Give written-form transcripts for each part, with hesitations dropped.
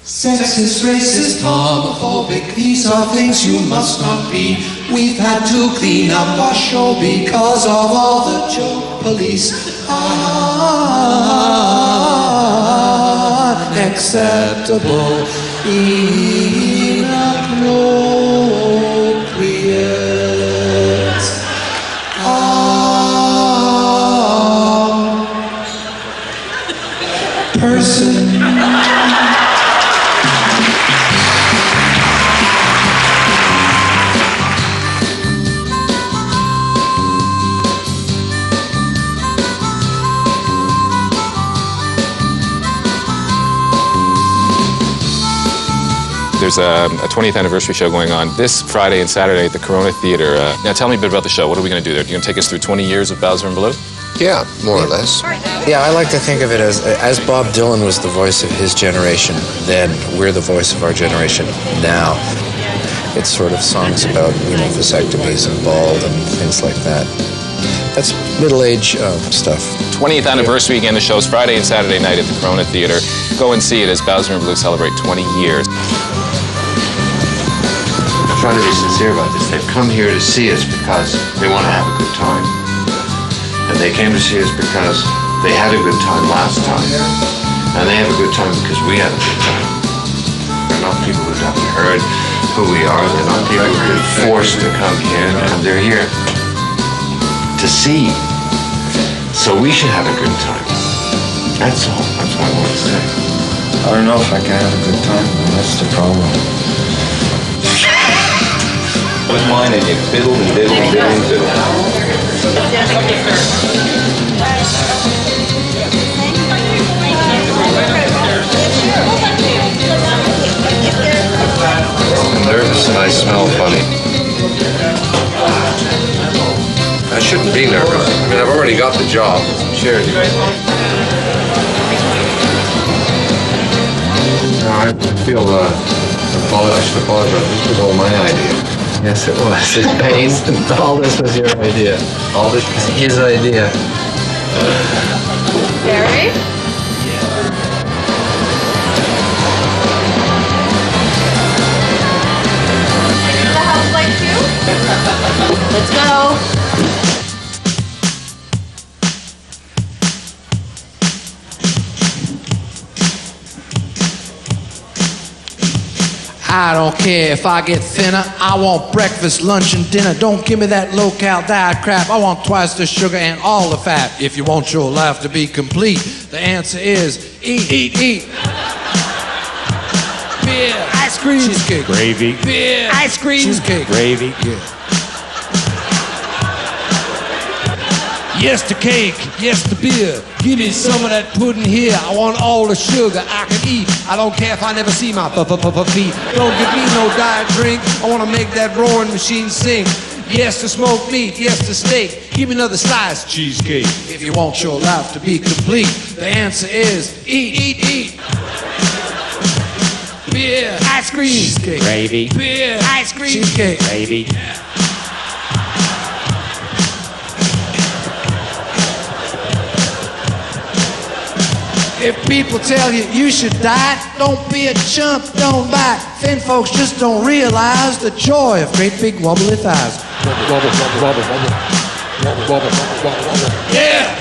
Sexist, racist, homophobic, these are things you must not be. We've had to clean up our show because of all the joke police. Unacceptable, inappropriate. Person. There's a 20th anniversary show going on this Friday and Saturday at the Corona Theater. Now tell me a bit about the show. What are we going to do there? Are you going to take us through 20 years of Bowser and Baloo? Yeah, more or less. Yeah, I like to think of it as Bob Dylan was the voice of his generation then, we're the voice of our generation now. It's sort of songs about, vasectomies and bald and things like that. That's middle-age stuff. 20th anniversary again. The show's Friday and Saturday night at the Corona Theater. Go and see it as Bowser and Baloo celebrate 20 years. I'm trying to be sincere about this. They've come here to see us because they want to have a good time. And they came to see us because they had a good time last time. And they have a good time because we had a good time. They're not people who haven't heard who we are. They're not people who've been forced to come here. And they're here to see. So we should have a good time. That's all. That's what I want to say. I don't know if I can have a good time. That's the problem. With mine and you fiddle and diddle and diddle and diddle. I'm nervous and I smell funny. I shouldn't be nervous. I mean, I've already got the job. Sure. No, I feel I should apologize. This was all my idea. Yes, it was. His pain. All this was your idea. All this was his idea. Gary? The house light too? Let's go. I don't care if I get thinner. I want breakfast, lunch, and dinner. Don't give me that low-cal diet crap. I want twice the sugar and all the fat. If you want your life to be complete, the answer is eat, eat, eat. Beer, ice cream, cheesecake, gravy, beer, ice cream, cheesecake, gravy. Yeah. Yes to cake, yes to beer. Give me some of that pudding here. I want all the sugar I can eat. I don't care if I never see my feet. Don't give me no diet drink. I want to make that roaring machine sing. Yes to smoked meat, yes to steak. Give me another slice, cheesecake. If you want your life to be complete, the answer is eat, eat, eat. Beer, ice cream, cheesecake, gravy, beer, ice cream, cheesecake, gravy. If people tell you you should diet, don't be a chump, don't bite. Thin folks just don't realize the joy of great big wobbly thighs. Wobble, wobble, wobble, wobble. Wobble, wobble, wobble, wobble, wobble. Yeah!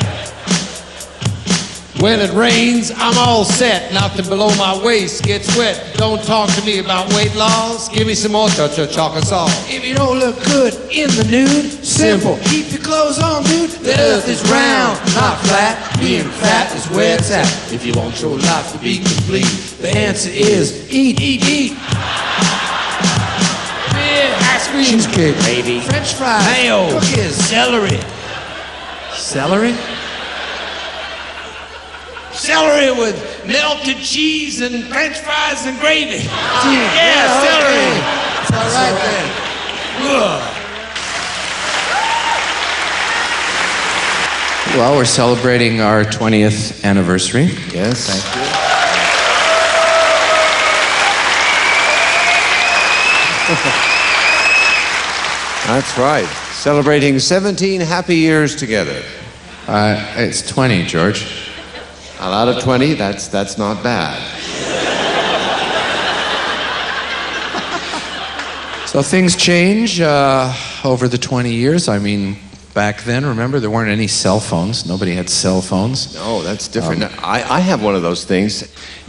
When it rains, I'm all set. Nothing below my waist gets wet. Don't talk to me about weight loss. Give me some more chocolate sauce. If you don't look good in the nude, simple. Keep your clothes on, dude. The earth is round, not flat. Being fat is where it's at. If you want your life to be complete, the answer is eat, eat, eat. Beer, ice cream, cheesecake, gravy, French fries, mayo, cookies, celery. Celery? Celery with melted cheese and French fries and gravy. Yeah, celery. It's all right then. Well, we're celebrating our 20th anniversary. Yes, thank you. That's right. Celebrating 17 happy years together. It's 20, George. And out of 20, that's not bad. So things change over the 20 years. I mean, back then, remember, there weren't any cell phones. Nobody had cell phones. No, that's different. I have one of those things.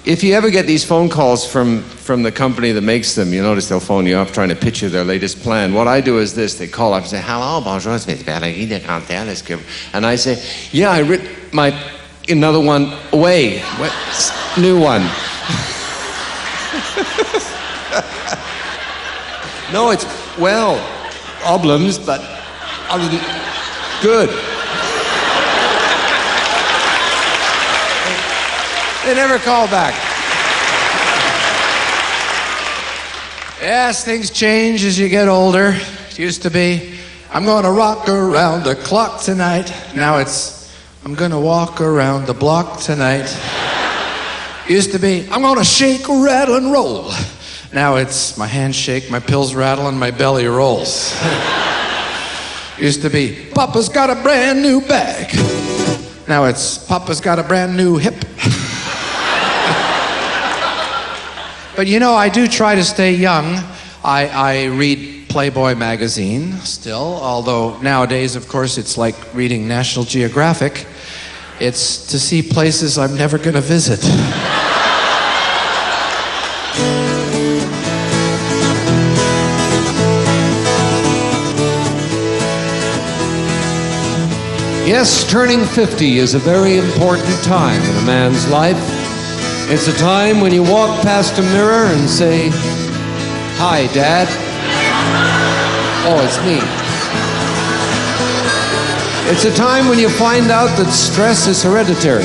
If you ever get these phone calls from the company that makes them, you notice they'll phone you up trying to pitch you their latest plan. What I do is this. They call up and say, hello, bonjour, c'est Valérie de Rectal. And I say, yeah, I writ another one away. What? New one. No, it's, well, problems, but other than good. They never call back. Yes, things change as you get older. It used to be, I'm going to rock around the clock tonight. Now it's, I'm going to walk around the block tonight. Used to be, I'm going to shake, rattle, and roll. Now it's, my hands shake, my pills rattle, and my belly rolls. Used to be, Papa's got a brand new bag. Now it's, Papa's got a brand new hip. But you know, I do try to stay young. I read Playboy magazine still, although nowadays, of course, it's like reading National Geographic. It's to see places I'm never going to visit. Yes, turning 50 is a very important time in a man's life. It's a time when you walk past a mirror and say, hi, Dad. Oh, it's me. It's a time when you find out that stress is hereditary.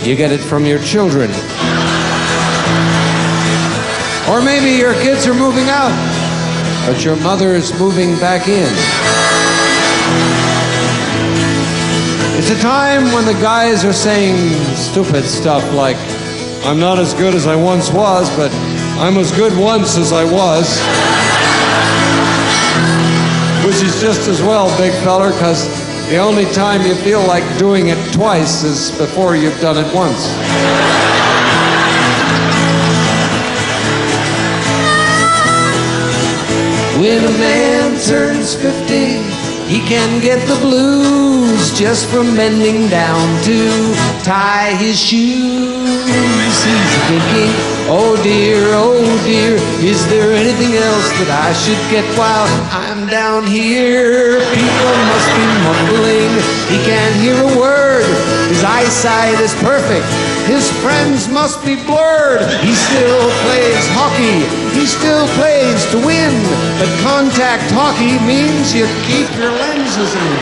You get it from your children. Or maybe your kids are moving out, but your mother is moving back in. It's a time when the guys are saying stupid stuff like, I'm not as good as I once was, but I'm as good once as I was. Which is just as well, big feller, because the only time you feel like doing it twice is before you've done it once. When a man turns 50, he can get the blues just from bending down to tie his shoes. He's thinking, oh dear, is there anything else that I should get while I'm down here? People must be mumbling, he can't hear a word. His eyesight is perfect, his friends must be blurred. He still plays hockey, he still plays to win, but contact hockey means you keep your lenses in.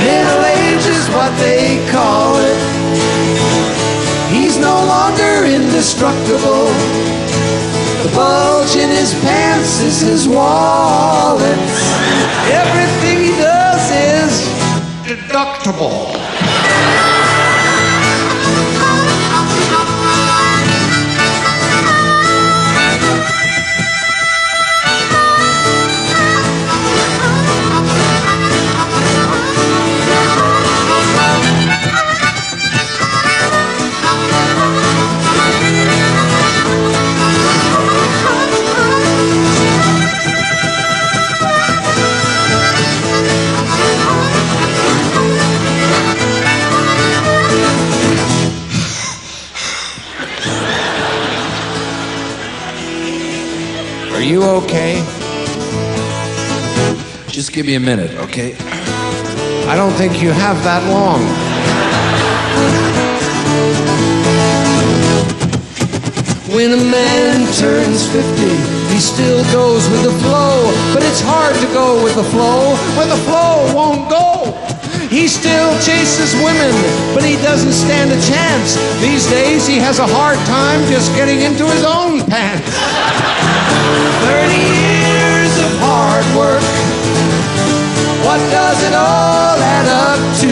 Middle age is what they call it. He's no longer indestructible. The bulge in his pants is his wallet. Everything he does is deductible. Are you okay? Just give me a minute, okay? I don't think you have that long. When a man turns 50, he still goes with the flow, but it's hard to go with the flow when the flow won't go. He still chases women, but he doesn't stand a chance. These days he has a hard time just getting into his own pants. 30 years of hard work, what does it all add up to?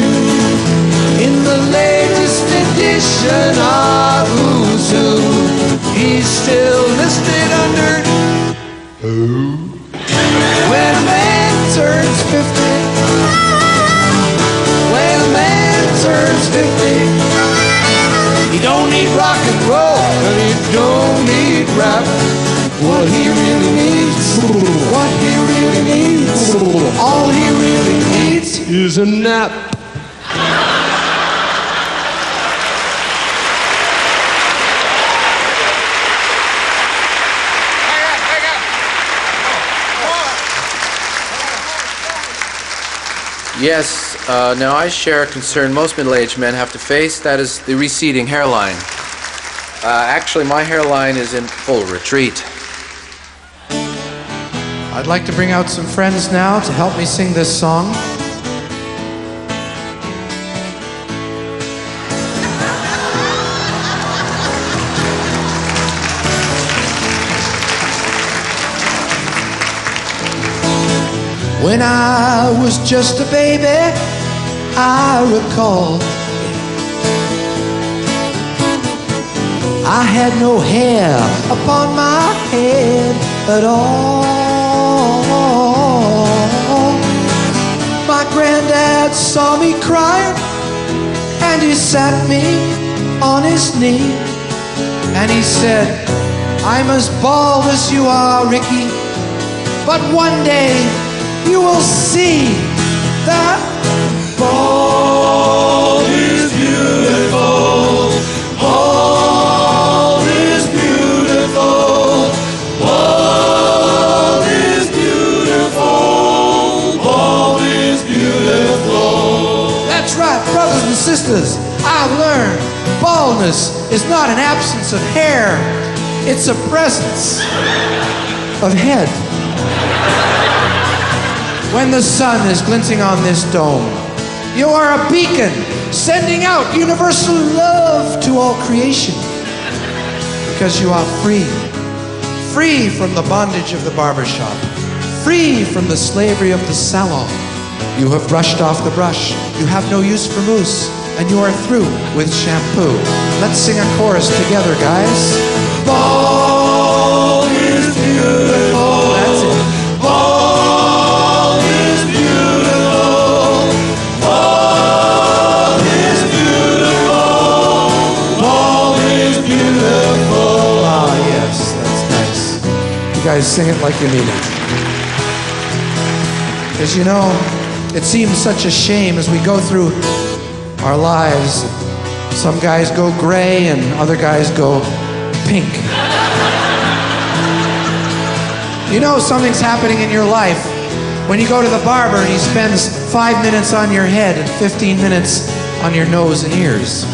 In the latest edition of Who's Who, he's still listed under Who? When a man turns 50, when a man turns 50, he don't need rock and roll, and he don't need rap. What he really needs What he really needs, all he really needs is a nap. Yes, now I share a concern most middle-aged men have to face. That is the receding hairline. Actually, my hairline is in full retreat. I'd like to bring out some friends now to help me sing this song. When I was just a baby, I recall I had no hair upon my head at all. My granddad saw me crying, and he sat me on his knee, and he said, I'm as bald as you are, Ricky, but one day you will see that bald is beautiful. Bald is beautiful. Bald is beautiful. Bald is beautiful. That's right, brothers and sisters. I've learned baldness is not an absence of hair. It's a presence of head. When the sun is glinting on this dome, you are a beacon sending out universal love to all creation. Because you are free. Free from the bondage of the barbershop. Free from the slavery of the salon. You have brushed off the brush. You have no use for mousse. And you are through with shampoo. Let's sing a chorus together, guys. Bald is beautiful. That's it. Bald is beautiful. Bald is beautiful. Bald is beautiful. Ah, yes, that's nice. You guys sing it like you mean it. Because you know, it seems such a shame as we go through our lives. Some guys go gray and other guys go pink. You know something's happening in your life when you go to the barber and he spends 5 minutes on your head and 15 minutes on your nose and ears.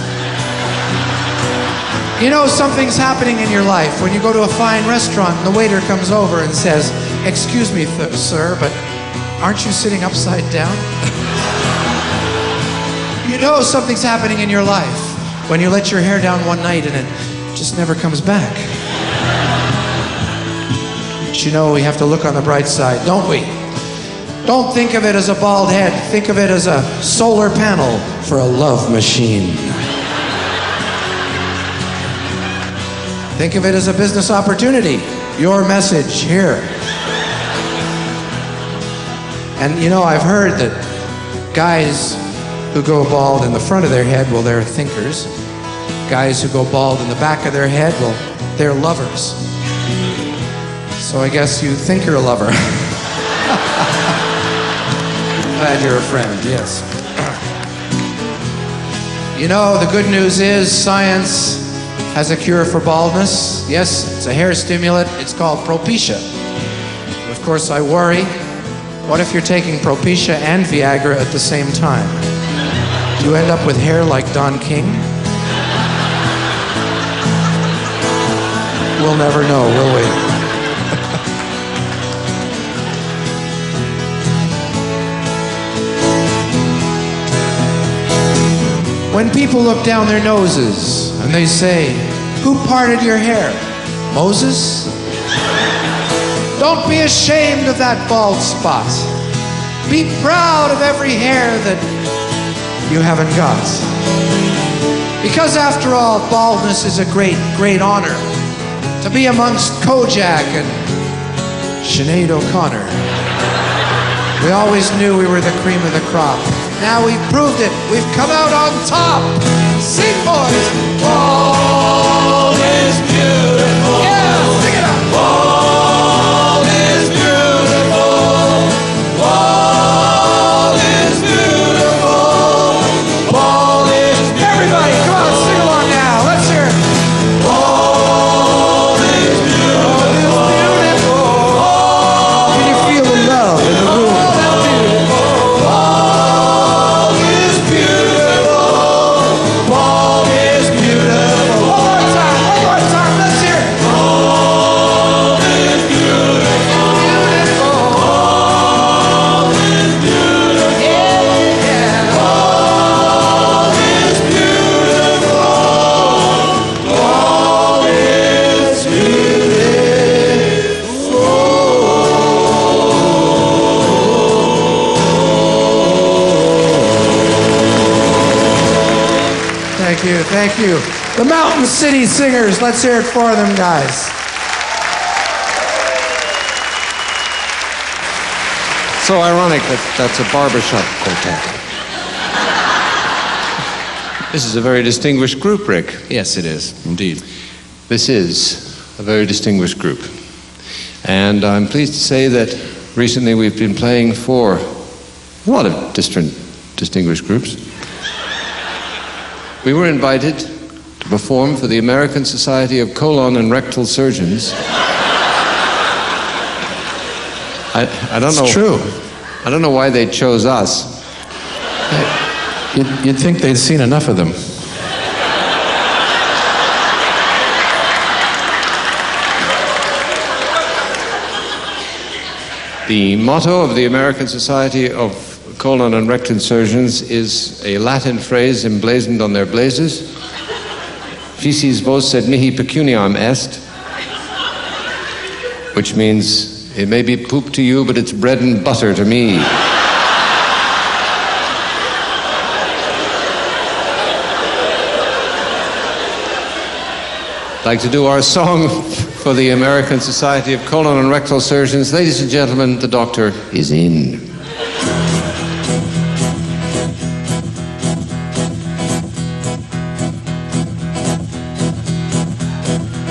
You know something's happening in your life when you go to a fine restaurant and the waiter comes over and says, "Excuse me, sir, but aren't you sitting upside down?" You know something's happening in your life when you let your hair down one night and it just never comes back. But you know we have to look on the bright side, don't we? Don't think of it as a bald head. Think of it as a solar panel for a love machine. Think of it as a business opportunity. Your message here. And you know, I've heard that guys who go bald in the front of their head, well, they're thinkers. Guys who go bald in the back of their head, well, they're lovers. So I guess you think you're a lover. Glad you're a friend, yes. You know, the good news is science has a cure for baldness. Yes, it's a hair stimulant. It's called Propecia. Of course, I worry. What if you're taking Propecia and Viagra at the same time? Do you end up with hair like Don King? We'll never know, will we? When people look down their noses and they say, "Who parted your hair? Moses?" Don't be ashamed of that bald spot. Be proud of every hair that you haven't got. Because after all, baldness is a great, great honor. To be amongst Kojak and Sinead O'Connor. We always knew we were the cream of the crop. Now we've proved it. We've come out on top. Sing, boys. Bald is beautiful. Yeah, sing it up. Bald is beautiful. thank you, thank you. The Mountain City Singers, let's hear it for them, guys. So ironic that that's a barbershop quartet. This is a very distinguished group, Rick. Yes, it is, indeed. This is a very distinguished group. And I'm pleased to say that recently we've been playing for a lot of different distinguished groups. We were invited to perform for the American Society of Colon and Rectal Surgeons. I don't know. It's true. I don't know why they chose us. You'd think they'd seen enough of them. The motto of the American Society of Colon and Rectal Surgeons is a Latin phrase emblazoned on their blazers. Ficis vos sed mihi pecuniam est, which means, it may be poop to you, but it's bread and butter to me. I'd like to do our song for the American Society of Colon and Rectal Surgeons. Ladies and gentlemen, the doctor is in.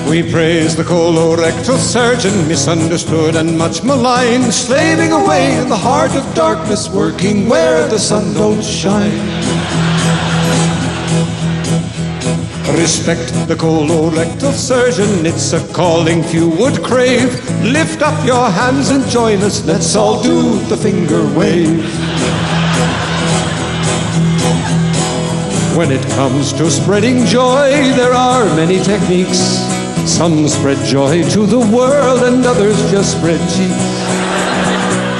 We praise the colorectal surgeon, misunderstood and much maligned, slaving away in the heart of darkness, working where the sun don't shine. Respect the colorectal surgeon, it's a calling few would crave. Lift up your hands and join us, let's all do the finger wave. When it comes to spreading joy, there are many techniques. Some spread joy to the world and others just spread cheeks.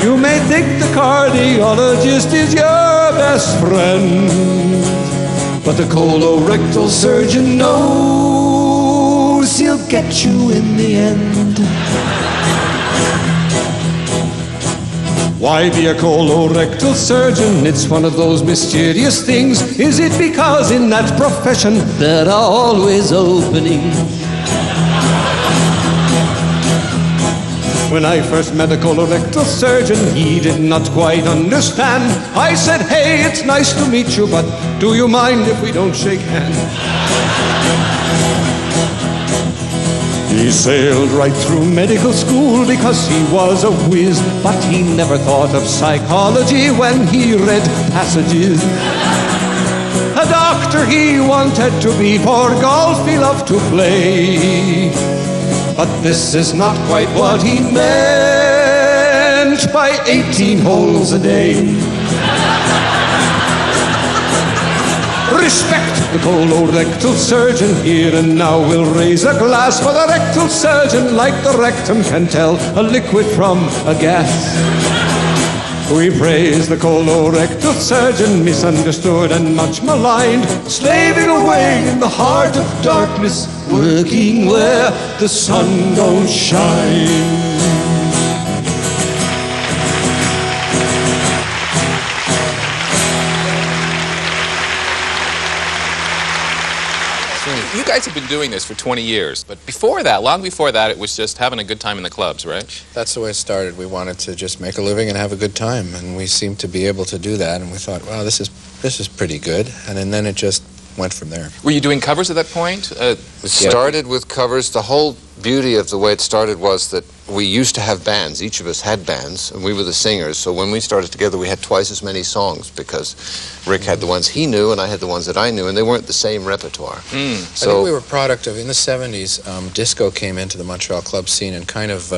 You may think the cardiologist is your best friend, but the colorectal surgeon knows he'll get you in the end. Why be a colorectal surgeon? It's one of those mysterious things. Is it because in that profession there are always openings? When I first met a colorectal surgeon, he did not quite understand. I said, hey, it's nice to meet you, but do you mind if we don't shake hands? He sailed right through medical school because he was a whiz, but he never thought of psychology when he read passages. A doctor he wanted to be, for golf he loved to play. But this is not quite what he meant by 18 holes a day. Respect the colorectal surgeon. Here and now we'll raise a glass for the rectal surgeon. Like the rectum can tell a liquid from a gas. We praise the colorectal surgeon, misunderstood and much maligned, slaving away in the heart of darkness, working where the sun don't shine. You guys have been doing this for 20 years, but before that, long before that, it was just having a good time in the clubs, right? That's the way it started. We wanted to just make a living and have a good time, and we seemed to be able to do that, and we thought, wow, this is pretty good, and then it just went from there. Were you doing covers at that point? It started with covers. The whole beauty of the way it started was that we used to have bands. Each of us had bands, and we were the singers. So when we started together, we had twice as many songs because Rick had the ones he knew, and I had the ones that I knew, and they weren't the same repertoire. So I think we were a product of, in the 70s, disco came into the Montreal club scene and kind of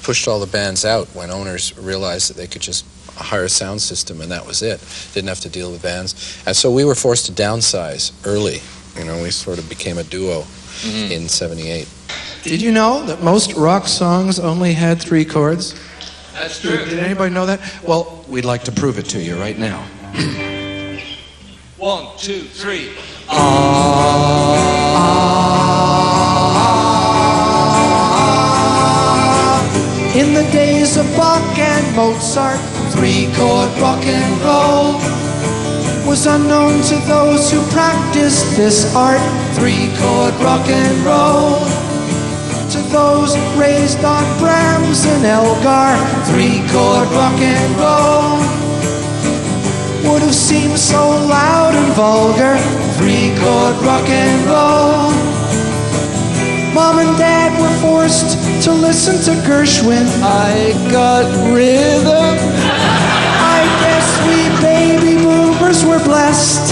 pushed all the bands out when owners realized that they could just hire a sound system, and that was it. Didn't have to deal with bands. And so we were forced to downsize early. You know, we sort of became a duo in 78. Did you know that most rock songs only had 3 chords? That's true. Did anybody know that? Well, we'd like to prove it to you right now. 1, 2, 3. In the days of Bach and Mozart, 3-chord rock and roll was unknown to those who practiced this art. 3-chord rock and roll. To those raised on Brahms and Elgar, 3-chord rock and roll. would have seemed so loud and vulgar. 3-chord rock and roll. Mom and Dad were forced to listen to Gershwin. I got rhythm. I guess we baby boomers were blessed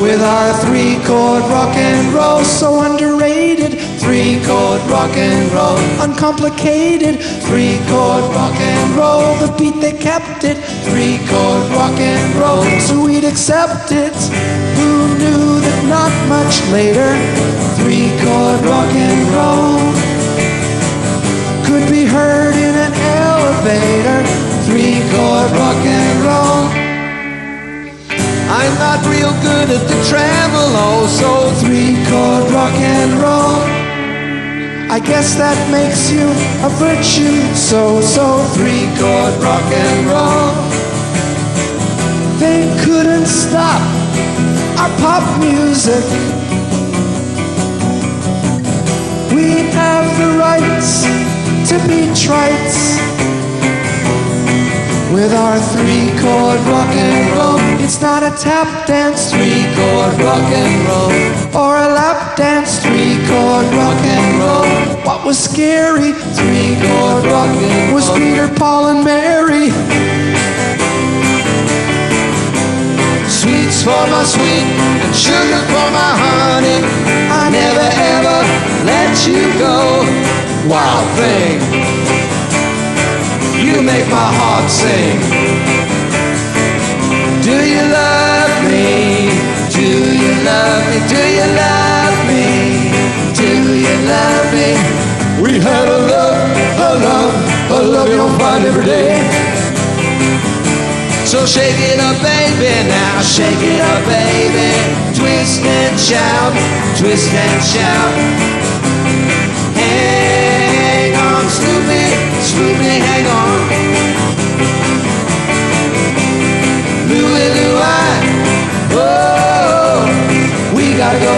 with our 3-chord rock and roll. So underrated. 3-chord rock and roll. Uncomplicated. 3-chord rock and roll. The beat they kept it. 3-chord rock and roll. So we'd accept it. Who knew that not much later 3-chord rock and roll could be heard in an elevator. 3-chord rock and roll. I'm not real good at the tremolo, so 3-chord rock and roll. I guess that makes you a virtue. So 3-chord rock and roll. they couldn't stop our pop music. We have the rights to be trites with our 3-chord rock and roll. It's not a tap dance. 3-chord rock and roll. Or a lap dance. 3-chord rock and roll. What was scary 3-chord rock and was roll. Peter, Paul, and Mary. Sweets for my sweet and sugar for my honey. I never ever let you go. Wild thing, you make my heart sing. Do you love me? Do you love me? Do you love me? Do you love me? We had a love you don't find every day. So shake it up, baby, now shake it up, baby. Twist and shout, twist and shout. Hang on, Snoopy, Snoopy, hang on. Louie, Louie, oh, we gotta go.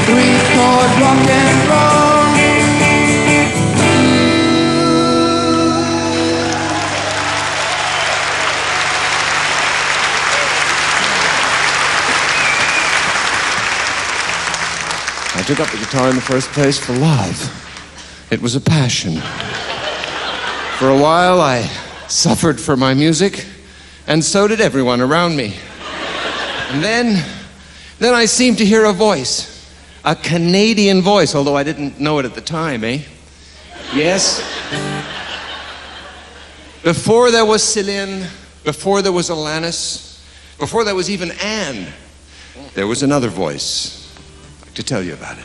3-chord rock and roll. I took up the guitar in the first place for love. It was a passion. For a while, I suffered for my music, and so did everyone around me. And then I seemed to hear a voice. A Canadian voice, although I didn't know it at the time, eh? Yes. Before there was Céline, before there was Alanis, before there was even Anne, there was another voice. I'd like to tell you about it.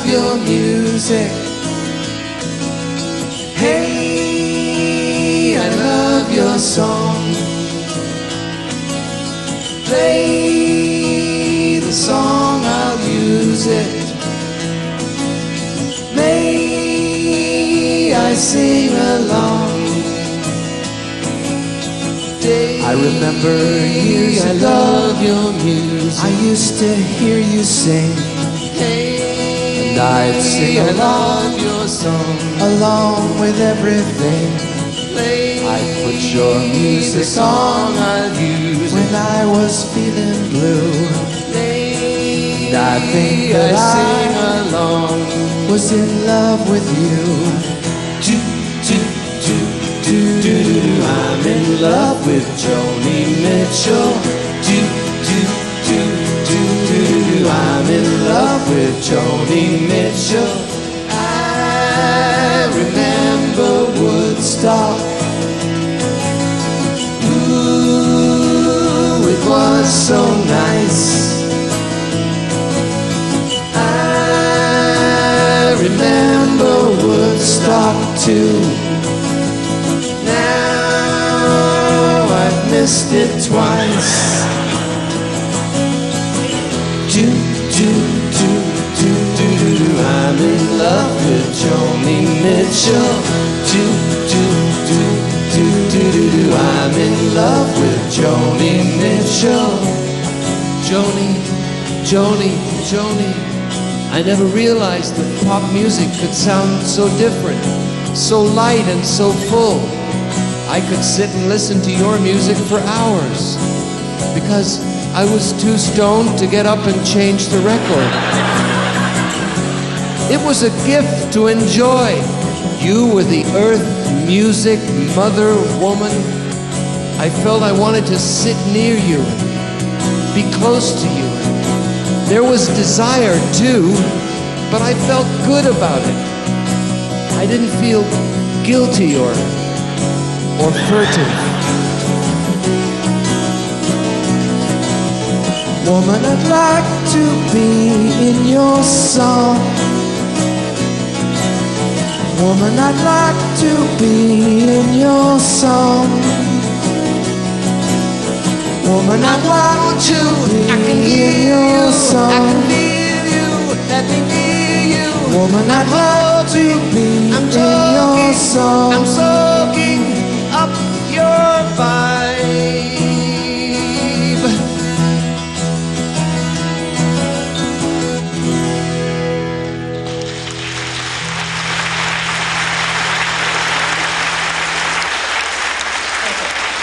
Your music. Hey, I love your song. Play the song, I'll use it. May I sing along. I remember years I ago, love your music. I used to hear you sing. Hey, I'd sing I along, love your song. along with everything. I'd put your music song I'll use when I was feeling blue. And I think that I sing I along. was in love with you. I'm in love with Joni Mitchell. I'm in love with Joni Mitchell. I remember Woodstock. so nice. I remember Woodstock too. Now I've missed it twice. I'm in love with Joni Mitchell. I'm in love with Joni Mitchell. Joni. I never realized that pop music could sound so different, so light and so full. I could sit and listen to your music for hours because I was too stoned to get up and change the record. It was a gift to enjoy. You were the earth, music, mother, woman. I felt I wanted to sit near you, be close to you. There was desire too, but I felt good about it. I didn't feel guilty or furtive. Woman, I'd like to be in your song. Woman, I'd like to be in your song. Woman, I'd like to be in your song. I can feel you, let me hear you. Woman, I'd like to be in your song. I'm soaking up your vibe.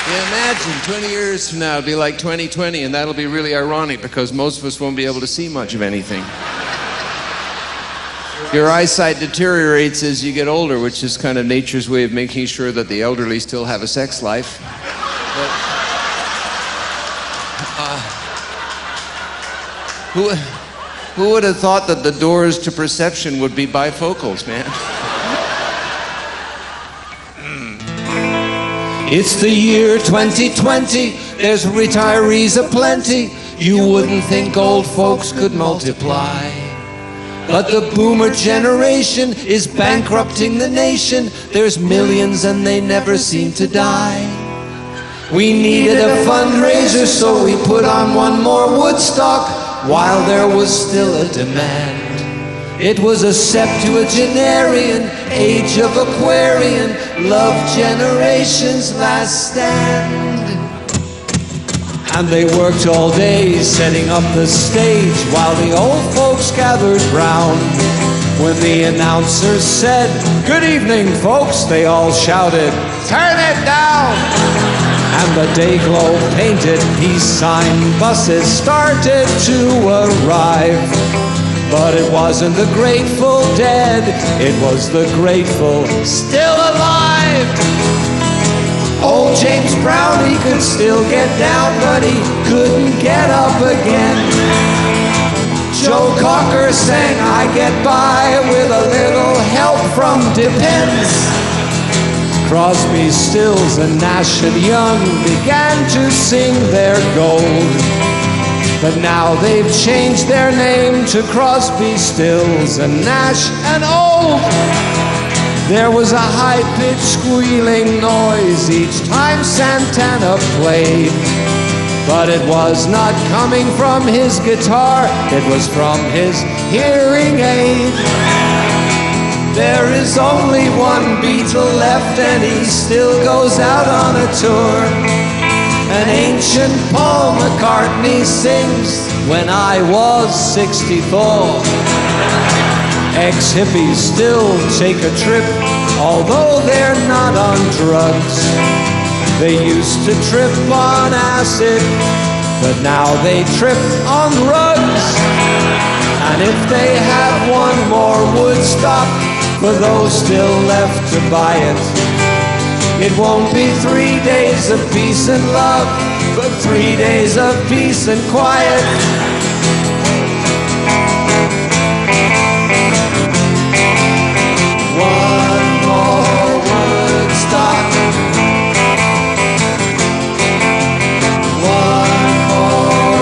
Imagine 20 years from now, it'll be like 2020, and that'll be really ironic because most of us won't be able to see much of anything. Your eyesight deteriorates as you get older, which is kind of nature's way of making sure that the elderly still have a sex life. But, who would have thought that the doors to perception would be bifocals, man? It's the year 2020, there's retirees aplenty. You wouldn't think old folks could multiply. But the boomer generation is bankrupting the nation. There's millions and they never seem to die. We needed a fundraiser, so we put on one more Woodstock while there was still a demand. It was a septuagenarian, age of Aquarian, love generation's last stand. And they worked all day setting up the stage while the old folks gathered round. When the announcer said, "Good evening, folks," they all shouted, "Turn it down!" And the day-glow painted peace sign buses started to arrive. But it wasn't the Grateful Dead, it was the grateful still alive. Old James Brown, he could still get down, but he couldn't get up again. Joe Cocker sang, "I get by with a little help from Depends." Crosby, Stills, and Nash and Young began to sing their gold. But now they've changed their name to Crosby, Stills, and Nash and Old. There was a high-pitched squealing noise each time Santana played. But it was not coming from his guitar, it was from his hearing aid. There is only one Beatle left and he still goes out on a tour. An ancient Paul McCartney sings, "When I was 64. Ex-hippies still take a trip, although they're not on drugs. They used to trip on acid, but now they trip on rugs. And if they have one more Woodstock, for those still left to buy it, it won't be 3 days of peace and love, but 3 days of peace and quiet. One more Woodstock. One more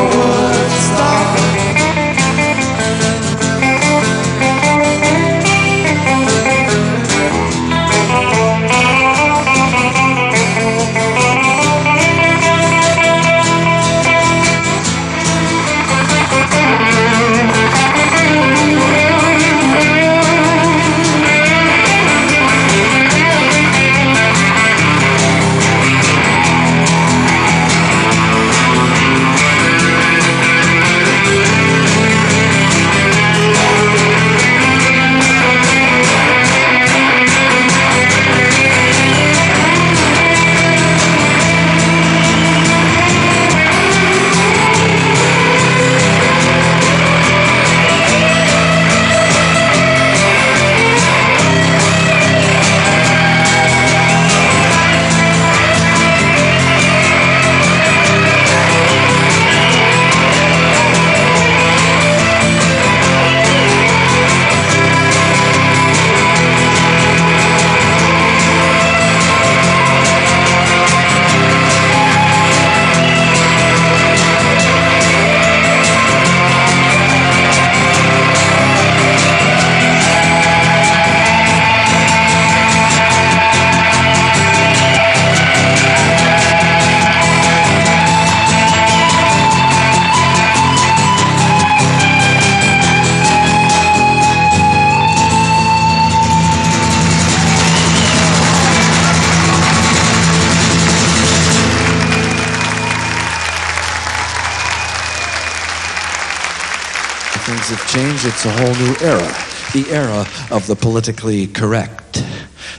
Things have changed. It's a whole new era. The era of the politically correct.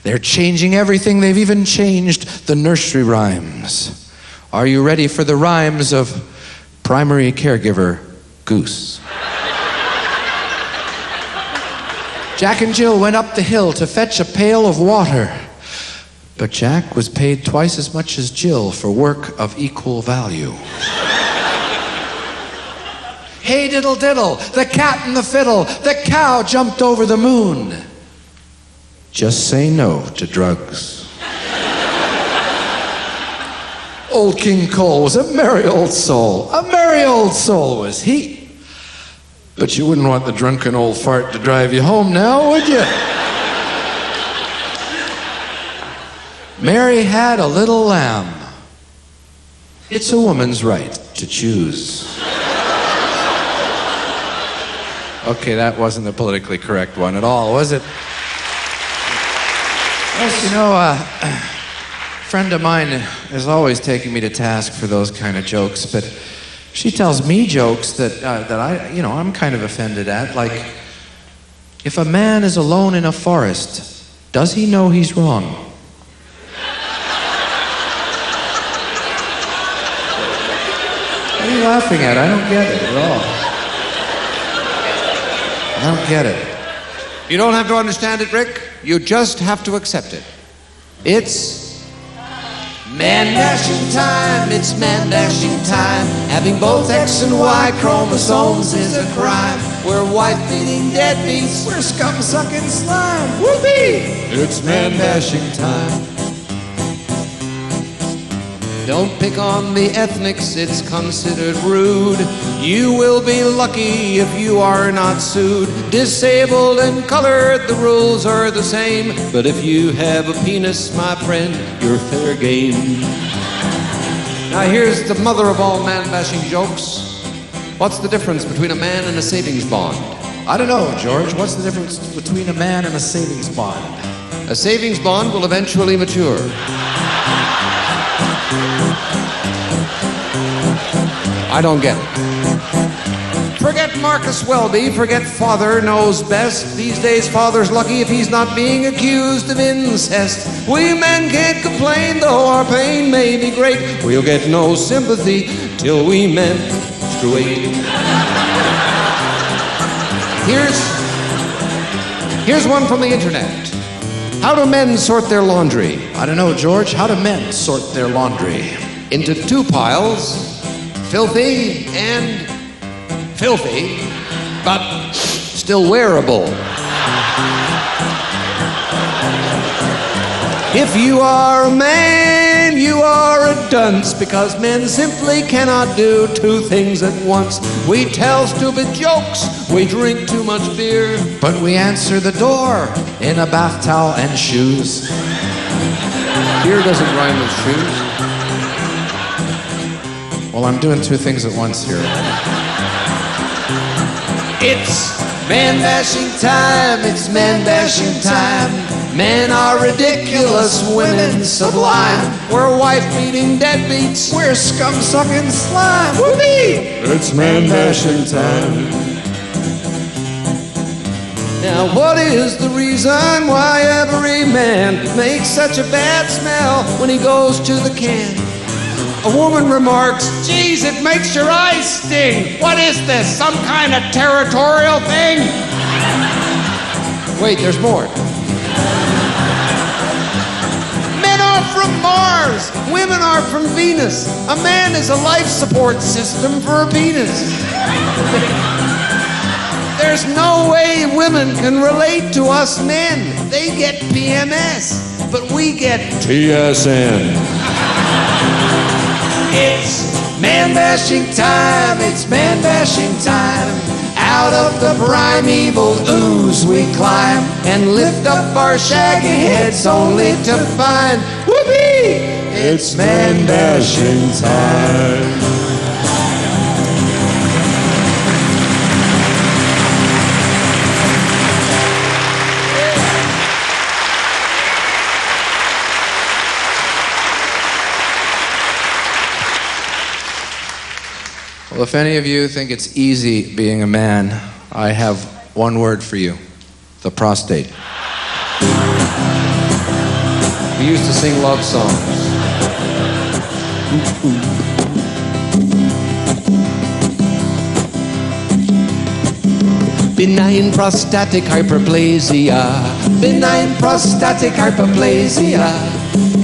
They're changing everything. They've even changed the nursery rhymes. Are you ready for the rhymes of primary caregiver Goose? Jack and Jill went up the hill to fetch a pail of water. But Jack was paid twice as much as Jill for work of equal value. Hey diddle diddle, the cat and the fiddle, the cow jumped over the moon. Just say no to drugs. Old King Cole was a merry old soul. A merry old soul was he. But you wouldn't want the drunken old fart to drive you home now, would you? Mary had a little lamb. It's a woman's right to choose. Okay, that wasn't the politically correct one at all, was it? Yes, you know, a friend of mine is always taking me to task for those kind of jokes, but she tells me jokes that I'm kind of offended at, like, if a man is alone in a forest, does he know he's wrong? What are you laughing at? I don't get it at all. I don't get it. You don't have to understand it, Rick. You just have to accept it. It's man-bashing time, it's man-bashing time. Having both X and Y chromosomes is a crime. We're wife-beating deadbeats, we're scum-sucking slime. Whoopee! It's man-bashing time. Don't pick on the ethnics, it's considered rude. You will be lucky if you are not sued. Disabled and colored, the rules are the same. But if you have a penis, my friend, you're fair game. Now here's the mother of all man-bashing jokes. What's the difference between a man and a savings bond? I don't know, George. What's the difference between a man and a savings bond? A savings bond will eventually mature. I don't get it. Forget Marcus Welby, forget father knows best. These days father's lucky if he's not being accused of incest. We men can't complain though our pain may be great. We'll get no sympathy till we menstruate. Here's one from the internet. How do men sort their laundry? I don't know, George. How do men sort their laundry? Into two piles. Filthy and filthy, but still wearable. If you are a man, you are a dunce, because men simply cannot do two things at once. We tell stupid jokes, we drink too much beer, but we answer the door in a bath towel and shoes. Beer doesn't rhyme with shoes. Well, I'm doing two things at once here. It's man-bashing time, it's man-bashing time. Men are ridiculous, women sublime. We're wife-beating deadbeats, we're scum-sucking slime. Whoopee! It's man-bashing time. Now what is the reason why every man makes such a bad smell when he goes to the can? A woman remarks, geez, it makes your eyes sting. What is this, some kind of territorial thing? Wait, there's more. Men are from Mars, women are from Venus. A man is a life support system for a penis. There's no way women can relate to us men. They get PMS, but we get TSN. It's man-bashing time, it's man-bashing time. Out of the primeval ooze we climb and lift up our shaggy heads only to find, whoopee, it's man-bashing time. Well, if any of you think it's easy being a man, I have one word for you. The prostate. We used to sing love songs. Benign prostatic hyperplasia. Benign prostatic hyperplasia.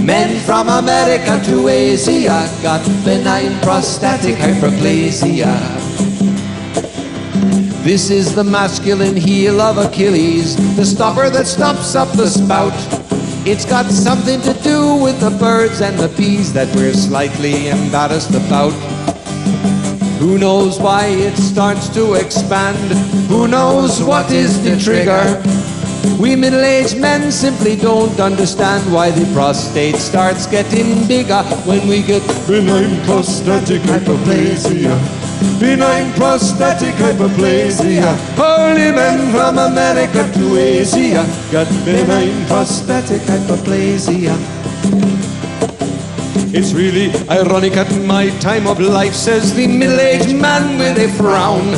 Men from America to Asia got benign prostatic hyperplasia. This is the masculine heel of Achilles, the stopper that stops up the spout. It's got something to do with the birds and the bees that we're slightly embarrassed about. Who knows why it starts to expand? Who knows what is the trigger? We middle-aged men simply don't understand why the prostate starts getting bigger when we get benign prostatic hyperplasia. Benign prostatic hyperplasia. Holy men from America to Asia got benign prostatic hyperplasia. It's really ironic at my time of life, says the middle-aged man with a frown.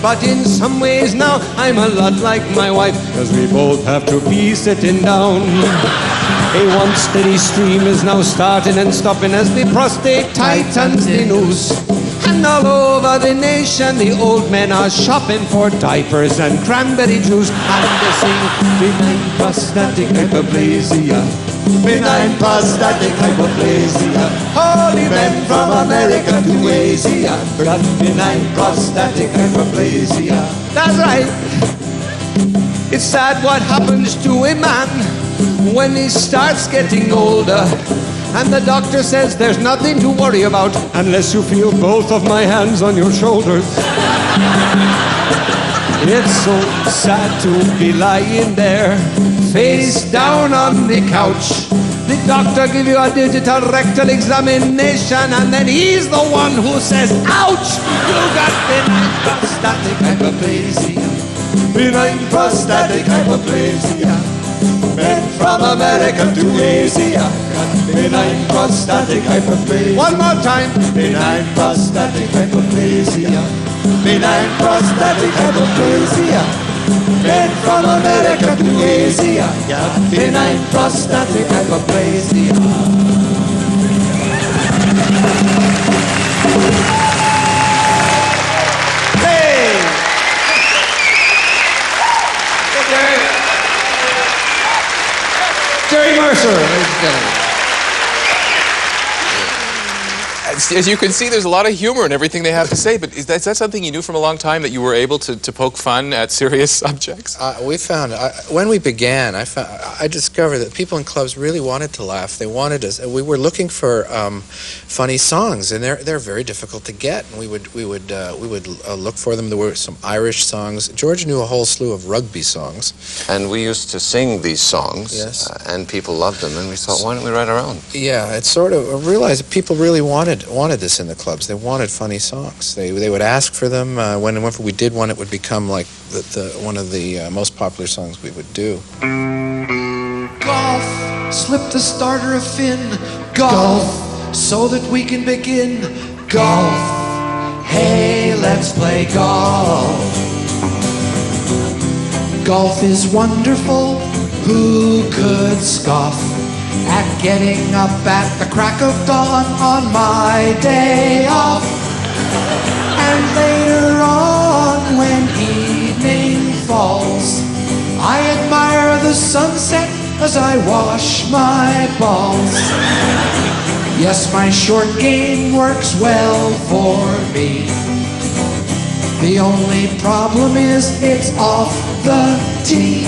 But in some ways now I'm a lot like my wife, cause we both have to be sitting down. A once steady stream is now starting and stopping as the prostate tightens the noose. And all over the nation the old men are shopping for diapers and cranberry juice. And they sing benign prostatic hyperplasia. Benign prostatic hyperplasia. Holy men from America to Asia got benign prostatic hyperplasia. That's right. It's sad what happens to a man when he starts getting older. And the doctor says there's nothing to worry about unless you feel both of my hands on your shoulders. It's so sad to be lying there, face down on the couch. The doctor gives you a digital rectal examination, and then he's the one who says, ouch! You got benign prostatic hyperplasia. Benign prostatic hyperplasia. Men from America to Asia got benign prostatic hyperplasia. One more time. Benign prostatic hyperplasia. Benign prostatic hyperplasia. Men from America to Asia got benign prostatic hyperplasia. Hey! Jerry Mercer, ladies and gentlemen. As you can see, there's a lot of humor in everything they have to say, but is that something you knew from a long time, that you were able to poke fun at serious subjects? We found, when we began, I discovered that people in clubs really wanted to laugh. They wanted us. We were looking for funny songs, and they're very difficult to get. And we would look for them. There were some Irish songs. George knew a whole slew of rugby songs. And we used to sing these songs, yes. And people loved them, and we thought, why don't we write our own? Yeah, it's sort of, I realized that people really wanted this in the clubs. They wanted funny songs. They would ask for them. Whenever we did one, it would become like one of the most popular songs we would do. Golf, slip the starter a fin. Golf, so that we can begin. Golf, hey, let's play golf. Golf is wonderful. Who could scoff at getting up at the crack of dawn on my day off? And later on, when evening falls, I admire the sunset as I wash my balls. Yes, my short game works well for me. The only problem is it's off the tee.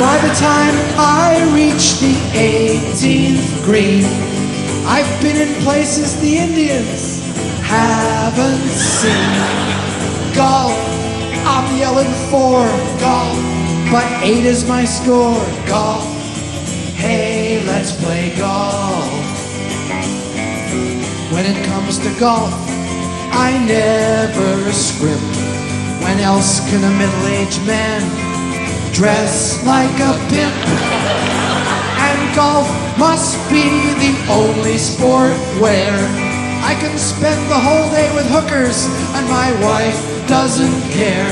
By the time I reach the 18th green, I've been in places the Indians haven't seen. Golf, I'm yelling for golf, but 8 is my score. Golf, hey, let's play golf. When it comes to golf, I never scrimp. When else can a middle-aged man dress like a pimp? And golf must be the only sport where I can spend the whole day with hookers and my wife doesn't care.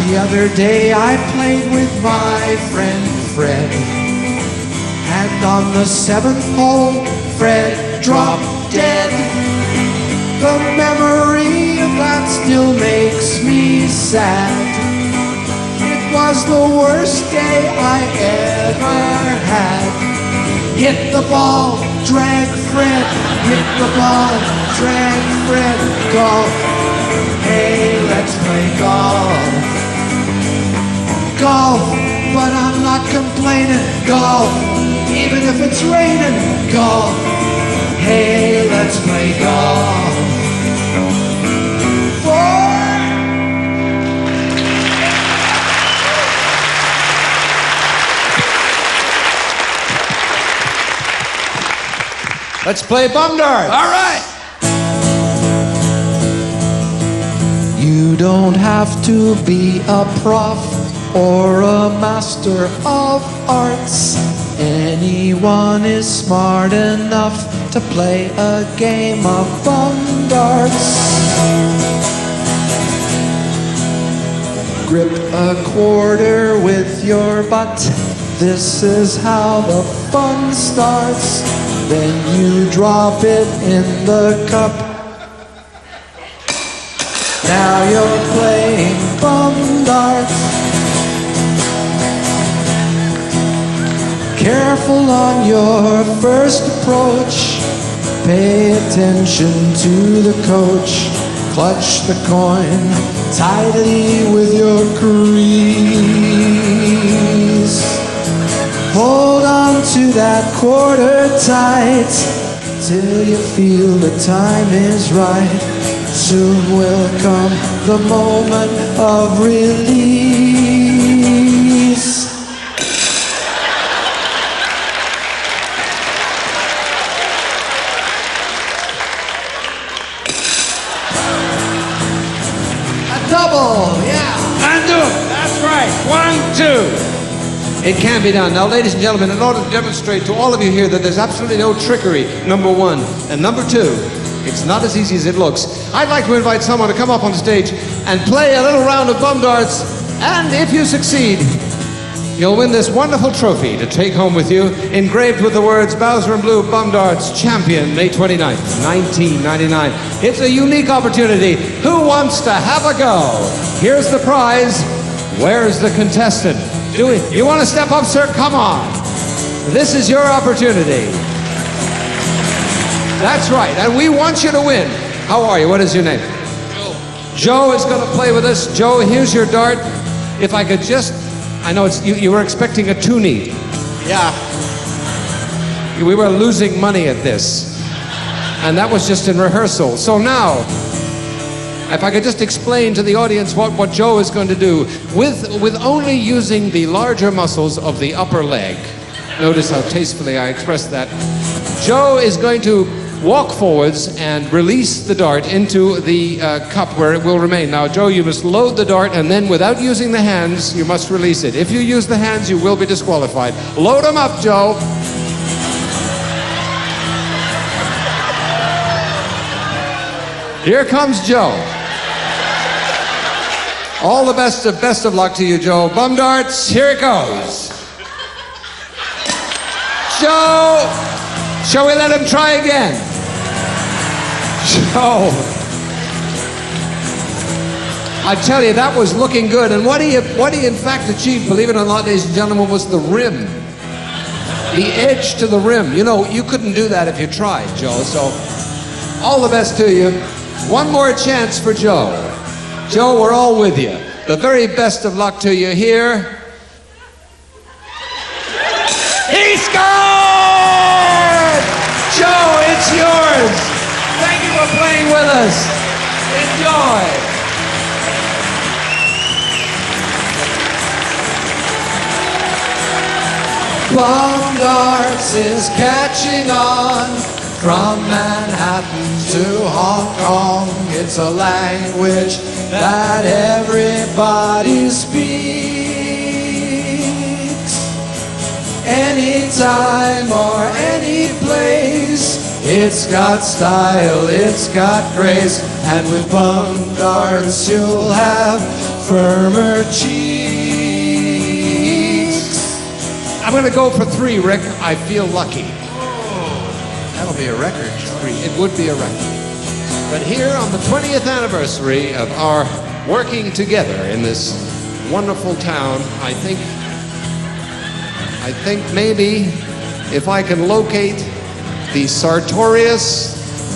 The other day I played with my friend Fred, and on the 7th hole Fred dropped dead. The memory of that still makes me sad. It was the worst day I ever had. Hit the ball, drag Fred. Hit the ball, drag Fred. Golf. Hey, let's play golf. Golf, but I'm not complaining. Golf, even if it's raining. Golf. Hey, let's play golf. Let's play bum darts. All right. You don't have to be a prof or a master of arts. Anyone is smart enough to play a game of bum darts. Grip a quarter with your butt. This is how the fun starts. Then you drop it in the cup. Now you're playing bum darts. Careful on your first approach. Pay attention to the coach. Clutch the coin tightly with your crease. Hold on to that quarter tight till you feel the time is right. Soon will come the moment of release. A double, yeah. Undo. That's right. 1, 2. It can be done. Now, ladies and gentlemen, in order to demonstrate to all of you here that there's absolutely no trickery, number 1. And number 2, it's not as easy as it looks. I'd like to invite someone to come up on stage and play a little round of bum darts. And if you succeed, you'll win this wonderful trophy to take home with you, engraved with the words Bowser and Blue Bum Darts Champion, May 29th, 1999. It's a unique opportunity. Who wants to have a go? Here's the prize. Where's the contestant? Do it. You want to step up, sir? Come on. This is your opportunity. That's right. And we want you to win. How are you? What is your name? Joe. Joe is going to play with us. Joe, here's your dart. If I could just... I know it's you were expecting a toonie. Yeah. We were losing money at this. And that was just in rehearsal. So now... if I could just explain to the audience what Joe is going to do with only using the larger muscles of the upper leg. Notice how tastefully I expressed that. Joe is going to walk forwards and release the dart into the cup where it will remain. Now, Joe, you must load the dart, and then without using the hands, you must release it. If you use the hands, you will be disqualified. Load them up, Joe. Here comes Joe. All the best of luck to you, Joe. Bum darts, here it goes. Joe! Shall we let him try again? Joe! I tell you, that was looking good. And what he in fact achieved, believe it or not, ladies and gentlemen, was the rim. The edge to the rim. You know, you couldn't do that if you tried, Joe. So, all the best to you. One more chance for Joe. Joe, we're all with you. The very best of luck to you here. He scored! Joe, it's yours. Thank you for playing with us. Enjoy. Bum darts is catching on. From Manhattan to Hong Kong, it's a language that everybody speaks. Anytime or any place, It's got style, it's got grace, and with bum darts you'll have firmer cheeks. I'm gonna go for 3, Rick. I feel lucky. That'll be a record. 3. It would be a record. But here on the 20th anniversary of our working together in this wonderful town, I think maybe if I can locate the sartorius,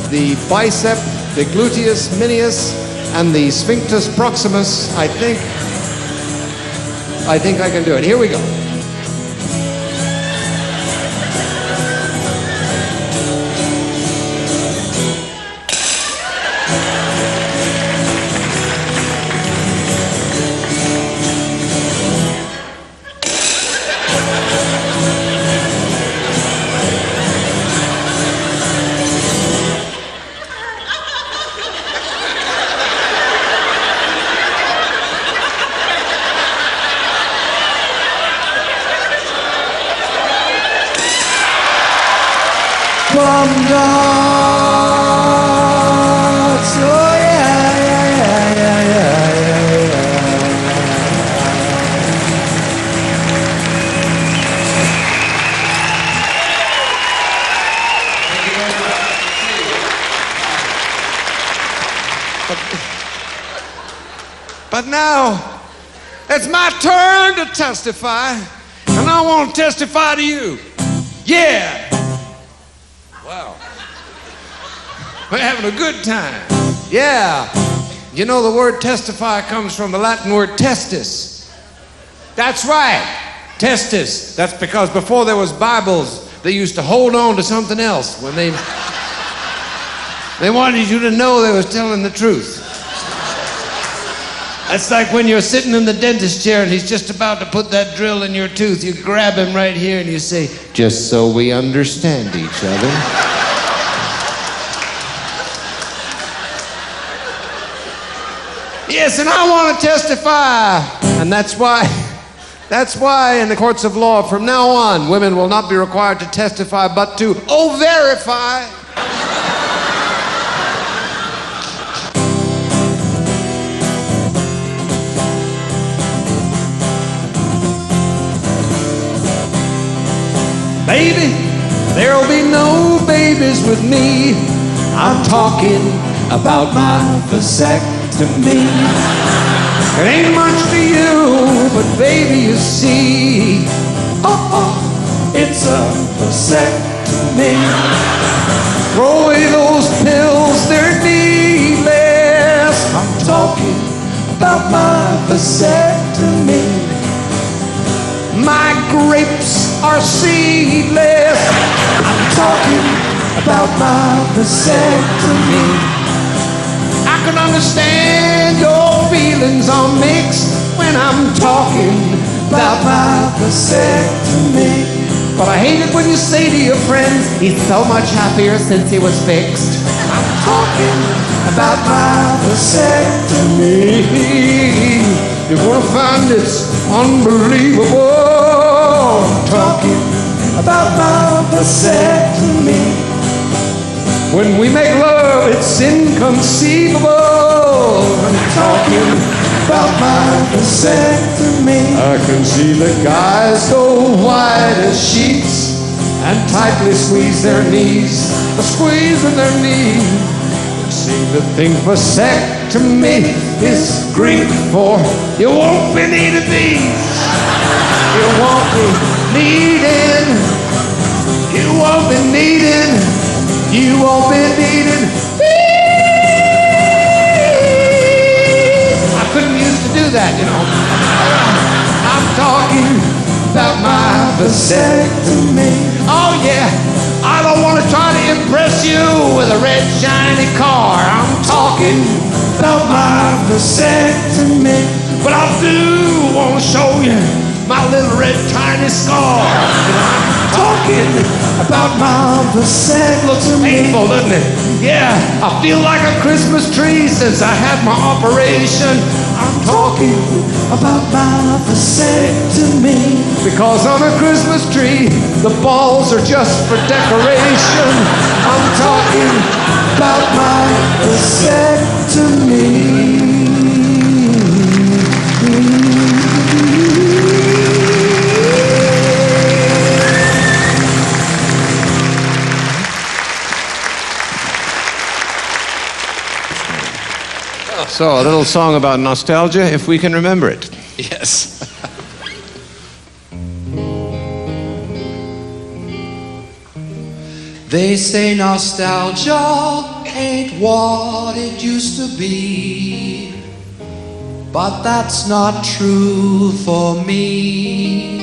the bicep, the gluteus minius, and the sphinctus proximus, I think I can do it. Here we go. Bum darts, oh But now, it's my turn to testify, and I want to testify to you. Yeah! Wow. We're having a good time. Yeah. You know, the word testify comes from the Latin word testis. That's right. Testis. That's because before there was Bibles, they used to hold on to something else when they wanted you to know they was telling the truth. That's like when you're sitting in the dentist chair and he's just about to put that drill in your tooth. You grab him right here and you say, just so we understand each other. Yes, and I want to testify. And that's why in the courts of law, from now on, women will not be required to testify, but to verify. Baby, there'll be no babies with me. I'm talking about my vasectomy. It ain't much to you, but baby, you see, it's a vasectomy. Throw away those pills, they're needless. I'm talking about my vasectomy. My grapes are seedless. I'm talking about my vasectomy. I can understand your feelings are mixed when I'm talking about my vasectomy. But I hate it when you say to your friends, he's so much happier since he was fixed. I'm talking about my vasectomy. You're gonna find it's unbelievable. I'm talking about my vasectomy. When we make love, it's inconceivable. I'm talking about my vasectomy. I can see the guys go white as sheets and tightly squeeze their knees, squeezing their knees. See the thing vasectomy is Greek for you won't be needing these. You won't be needing. You won't be needing. You won't be needing. I couldn't used to do that, you know. I'm talking about my vasectomy. Oh yeah. I don't want to try to impress you with a red shiny car. I'm talking about my vasectomy. But I do want to show you my little red tiny scar. I'm talking about my vasectomy. Looks painful, doesn't it? Yeah, I feel like a Christmas tree since I had my operation. I'm I'm talking about my vasectomy. Because on a Christmas tree, the balls are just for decoration. I'm talking About my vasectomy. So, a little song about nostalgia, if we can remember it. Yes. They say nostalgia ain't what it used to be, but that's not true for me.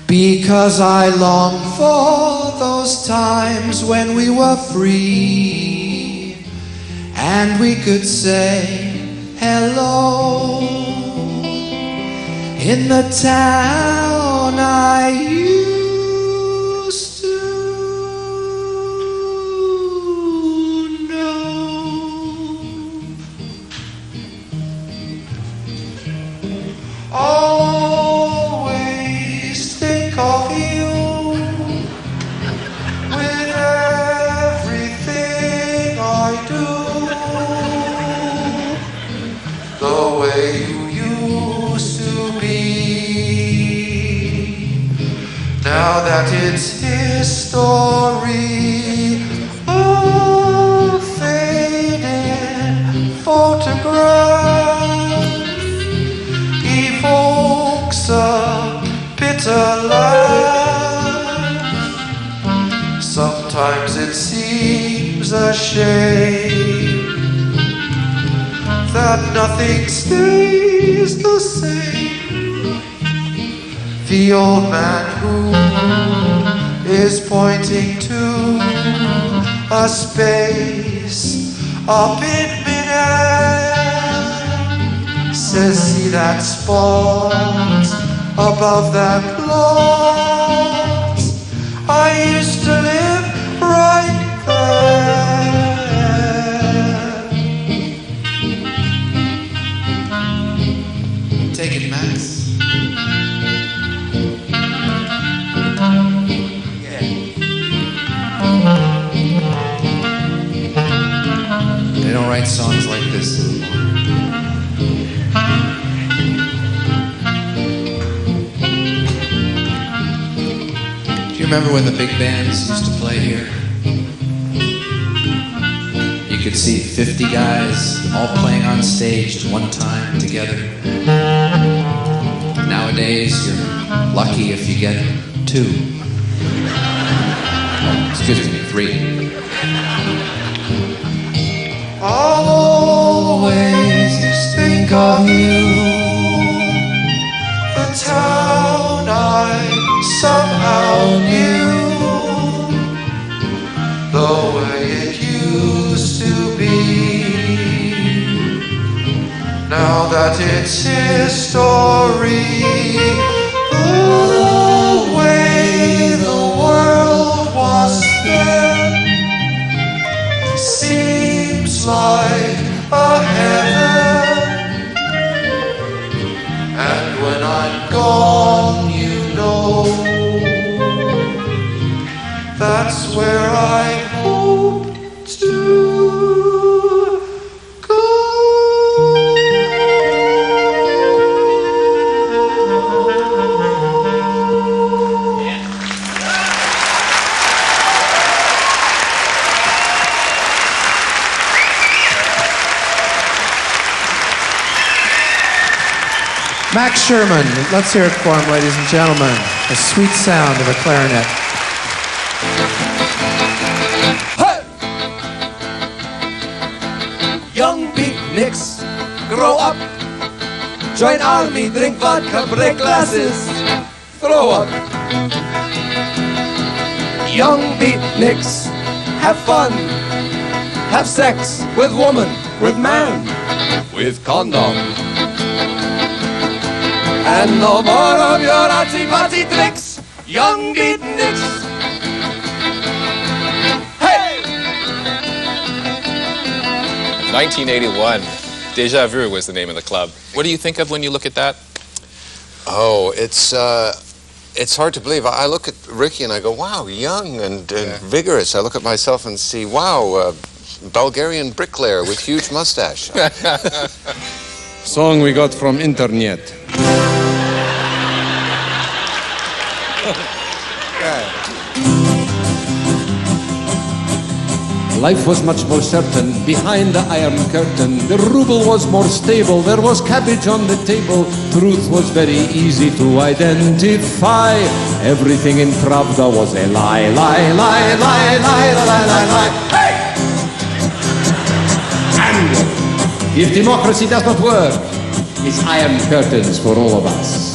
Because I long for those times when we were free and we could say hello in the town I used to know. Always think of you with everything I do. The way you used to be. Now that it's history, a faded photograph evokes a bitter laugh. Sometimes it seems a shame that nothing stays the same. The old man who is pointing to a space up in midair says, see that spot above that glass? I used to live right there. Take it, Max. They don't write songs like this anymore. Do you remember when the big bands used to play here? You could see 50 guys all playing on stage at one time together. Nowadays, you're lucky if you get 2. Excuse me, 3. I'll always think of you, the town I somehow knew, the way it used to be. Now that it's history, the way the world was then seems like a heaven. And when I'm gone, you know, that's where I hope to go. Max Sherman, let's hear it for him, ladies and gentlemen. The sweet sound of a clarinet. Hey! Young beatniks, grow up. Join army, drink vodka, break glasses, throw up. Young beatniks, have fun. Have sex with woman, with man, with condom. And no more of your artsy-fartsy tricks, young beatniks. Hey! 1981. Deja Vu was the name of the club. What do you think of when you look at that? Oh, it's hard to believe. I look at Ricky and I go, wow, young and vigorous. I look at myself and see, wow, Bulgarian Bricklayer with huge mustache. Song we got from internet. Life was much more certain behind the Iron Curtain. The ruble was more stable, there was cabbage on the table. Truth was very easy to identify. Everything in Pravda was a lie, lie, lie, lie, lie, lie, lie, lie. Hey! And if democracy does not work, it's Iron Curtains for all of us.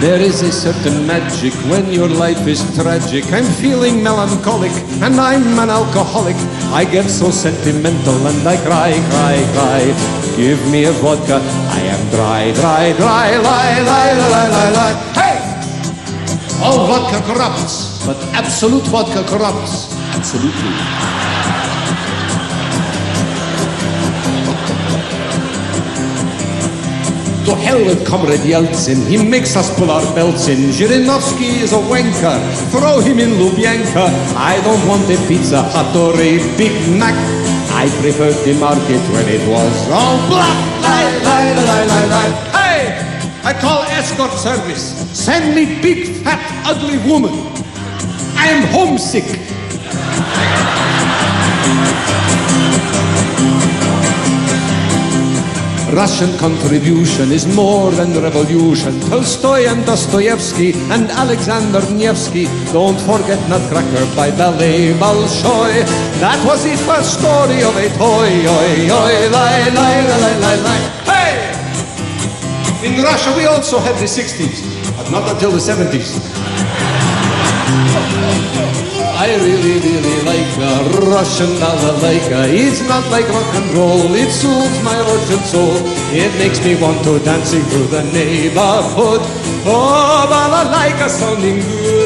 There is a certain magic when your life is tragic. I'm feeling melancholic and I'm an alcoholic. I get so sentimental and I cry, cry, cry. Give me a vodka, I am dry, dry, dry, lie, lie, lie, lie, lie. Hey! All vodka corrupts, but absolute vodka corrupts. Absolutely. To hell with Comrade Yeltsin, he makes us pull our belts in. Zhirinovsky is a wanker, throw him in Lubyanka. I don't want a Pizza Hut or a Big Mac. I preferred the market when it was all black. Lie, lie, lie, lie, lie. Hey! I call escort service. Send me big, fat, ugly woman. I am homesick. Russian contribution is more than revolution. Tolstoy and Dostoevsky and Alexander Nevsky. Don't forget Nutcracker by Ballet Bolshoi. That was the first story of a toy. Oi, oi, lie, lie, lie, lie, lie. Hey! In Russia we also had the 60s, but not until the 70s. I really, really like Russian balalaika. It's not like rock and roll, it soothes my Russian soul. It makes me want to dancing through the neighborhood. Oh, balalaika sounding good.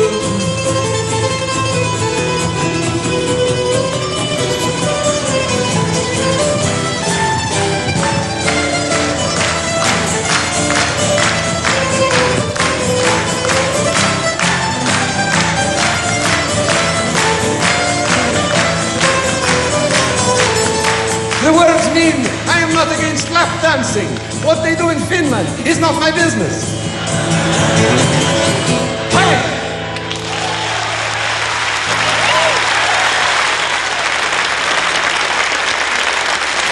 The words mean I am not against lap dancing. What they do in Finland is not my business. Hey!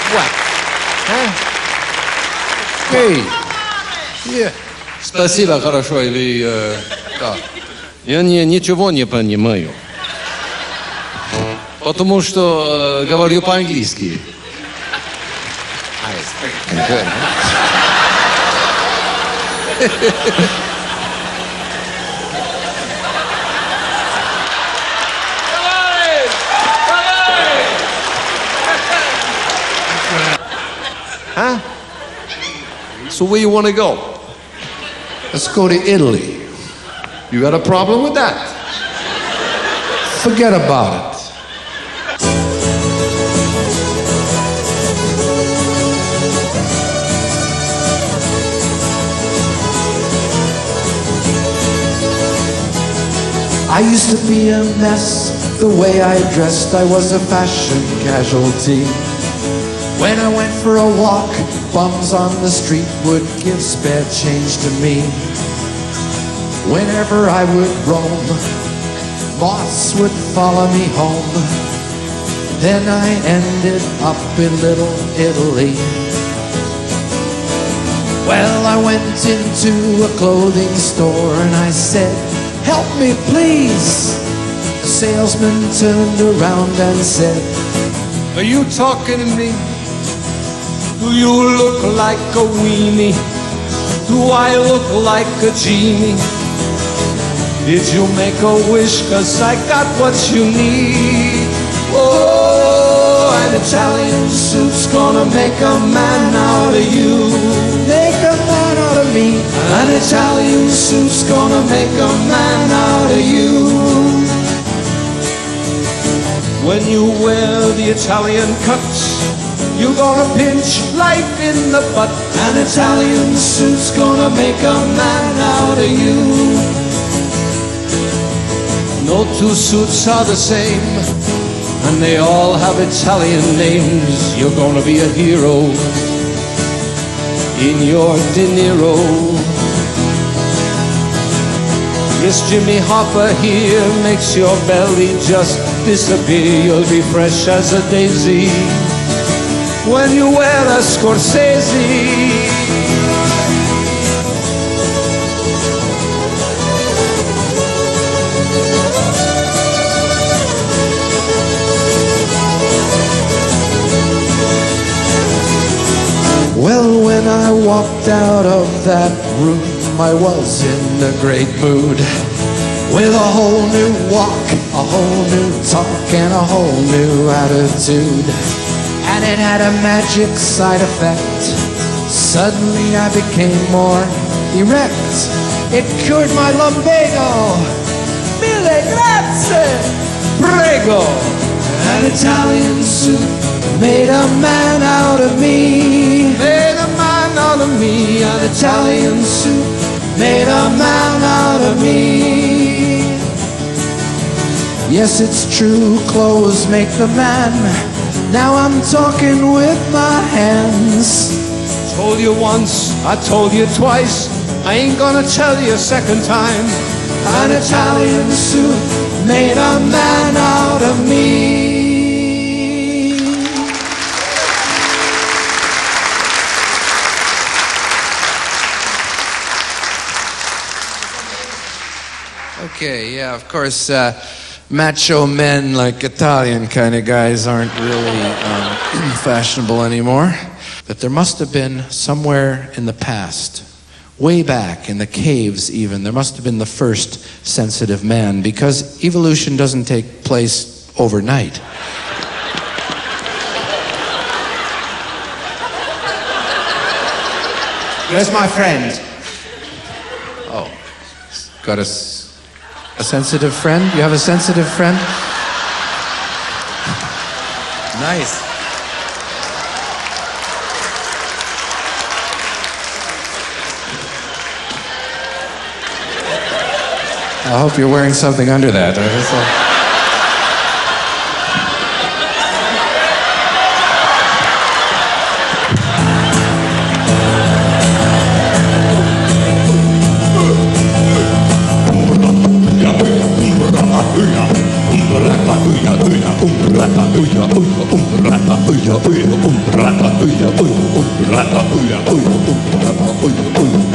What? Huh? Hey. Yeah. Спасибо, хорошо. Или, да. Я ничего не понимаю. Потому что говорю по-английски. Good. Huh? So where you want to go? Let's go to Italy. You got a problem with that? Forget about it. I used to be a mess. The way I dressed, I was a fashion casualty. When I went for a walk, bums on the street would give spare change to me. Whenever I would roam, moths would follow me home. Then I ended up in Little Italy. Well, I went into a clothing store and I said, "Help me, please." The salesman turned around and said, Are you talking to me? Do you look like a weenie? Do I look like a genie? Did you make a wish? 'Cause I got what you need. Oh, an Italian suit's gonna make a man out of you. Make a man out of me. An Italian suit's gonna make a man out of you. When you wear the Italian cuts, you're gonna pinch life in the butt. An Italian suit's gonna make a man out of you. No two suits are the same, and they all have Italian names. You're gonna be a hero in your De Niro. Yes, Jimmy Hoffa here makes your belly just disappear. You'll be fresh as a daisy when you wear a Scorsese. Well, when I walked out of that room, I was in a great mood, with a whole new walk, a whole new talk, and a whole new attitude. And it had a magic side effect. Suddenly I became more erect. It cured my lumbago. Mille grazie, prego. An Italian suit made a man out of me. Made a man out of me. An Italian suit made a man out of me. Yes, it's true, clothes make the man. Now I'm talking with my hands. Told you once, I told you twice, I ain't gonna tell you a second time. An Italian suit made a man out of me. Okay, yeah, of course, macho men like Italian kind of guys aren't really fashionable anymore. But there must have been somewhere in the past, way back in the caves even, there must have been the first sensitive man, because evolution doesn't take place overnight. Where's my friend? Oh, got a sensitive friend? You have a sensitive friend? Nice. I hope you're wearing something under that.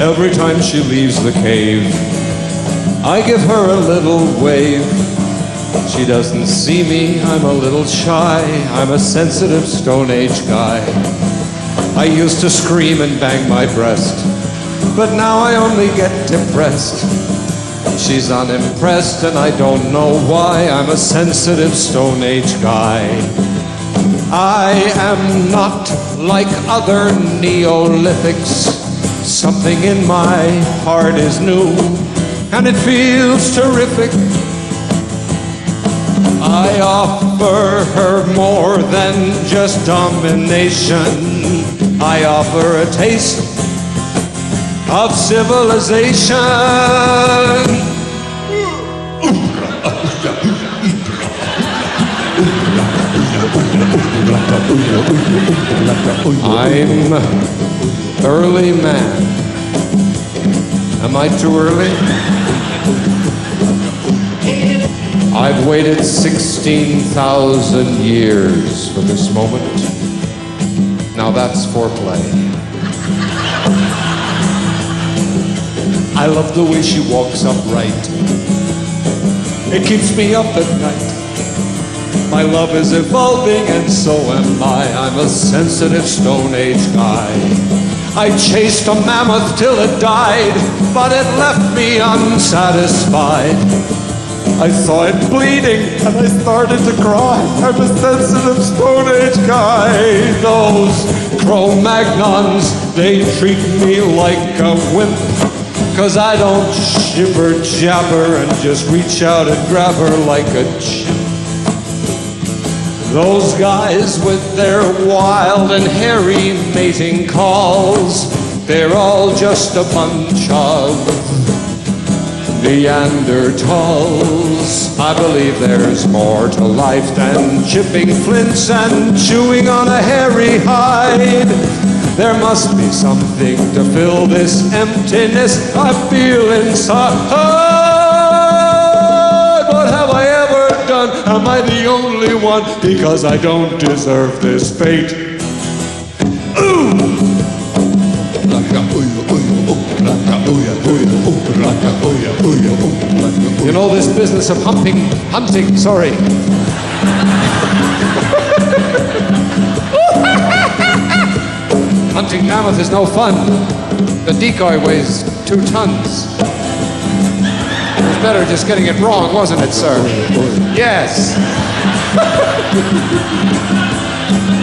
Every time she leaves the cave, I give her a little wave. She doesn't see me, I'm a little shy. I'm a sensitive Stone Age guy. I used to scream and bang my breast, but now I only get depressed. She's unimpressed and I don't know why. I'm a sensitive Stone Age guy. I am not like other Neolithics. Something in my heart is new, and it feels terrific. I offer her more than just domination. I offer a taste of civilization. I'm early man. Am I too early? I've waited 16,000 years for this moment. Now that's foreplay. I love the way she walks upright. It keeps me up at night. My love is evolving and so am I. I'm a sensitive Stone Age guy. I chased a mammoth till it died, but it left me unsatisfied. I saw it bleeding and I started to cry. I'm a sensitive Stone Age guy. Those Cro-Magnons, they treat me like a wimp, 'cause I don't jibber jabber and just reach out and grab her like a chimp. Those guys with their wild and hairy mating calls, they're all just a bunch of Neanderthals. I believe there's more to life than chipping flints and chewing on a hairy hide. There must be something to fill this emptiness I feel inside. What have I ever done? Am I the only one? Because I don't deserve this fate. You know this business of hunting, sorry. Hunting mammoth is no fun. The decoy weighs 2 tons. It was better just getting it wrong, wasn't it, sir? Yes.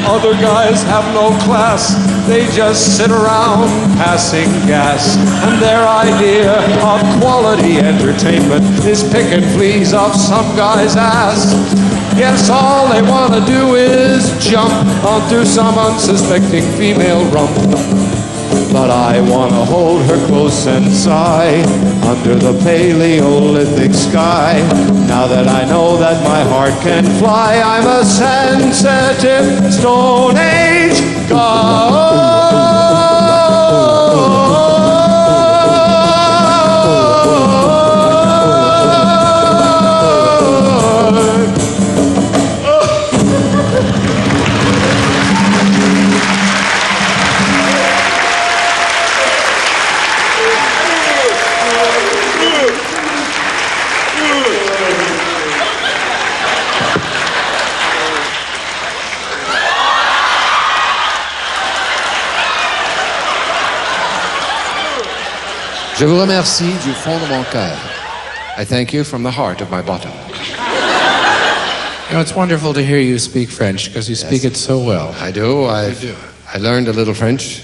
Other guys have no class. They just sit around passing gas. And their idea of quality entertainment is picking fleas off some guy's ass. Yes, all they want to do is jump onto some unsuspecting female rump. But I want to hold her close and sigh under the Paleolithic sky. Now that I know that my heart can fly, I'm a sensitive Stone Age guy. Je vous remercie du fond de mon cœur. I thank you from the heart of my bottom. You know, it's wonderful to hear you speak French because you speak it so well. I do. I learned a little French.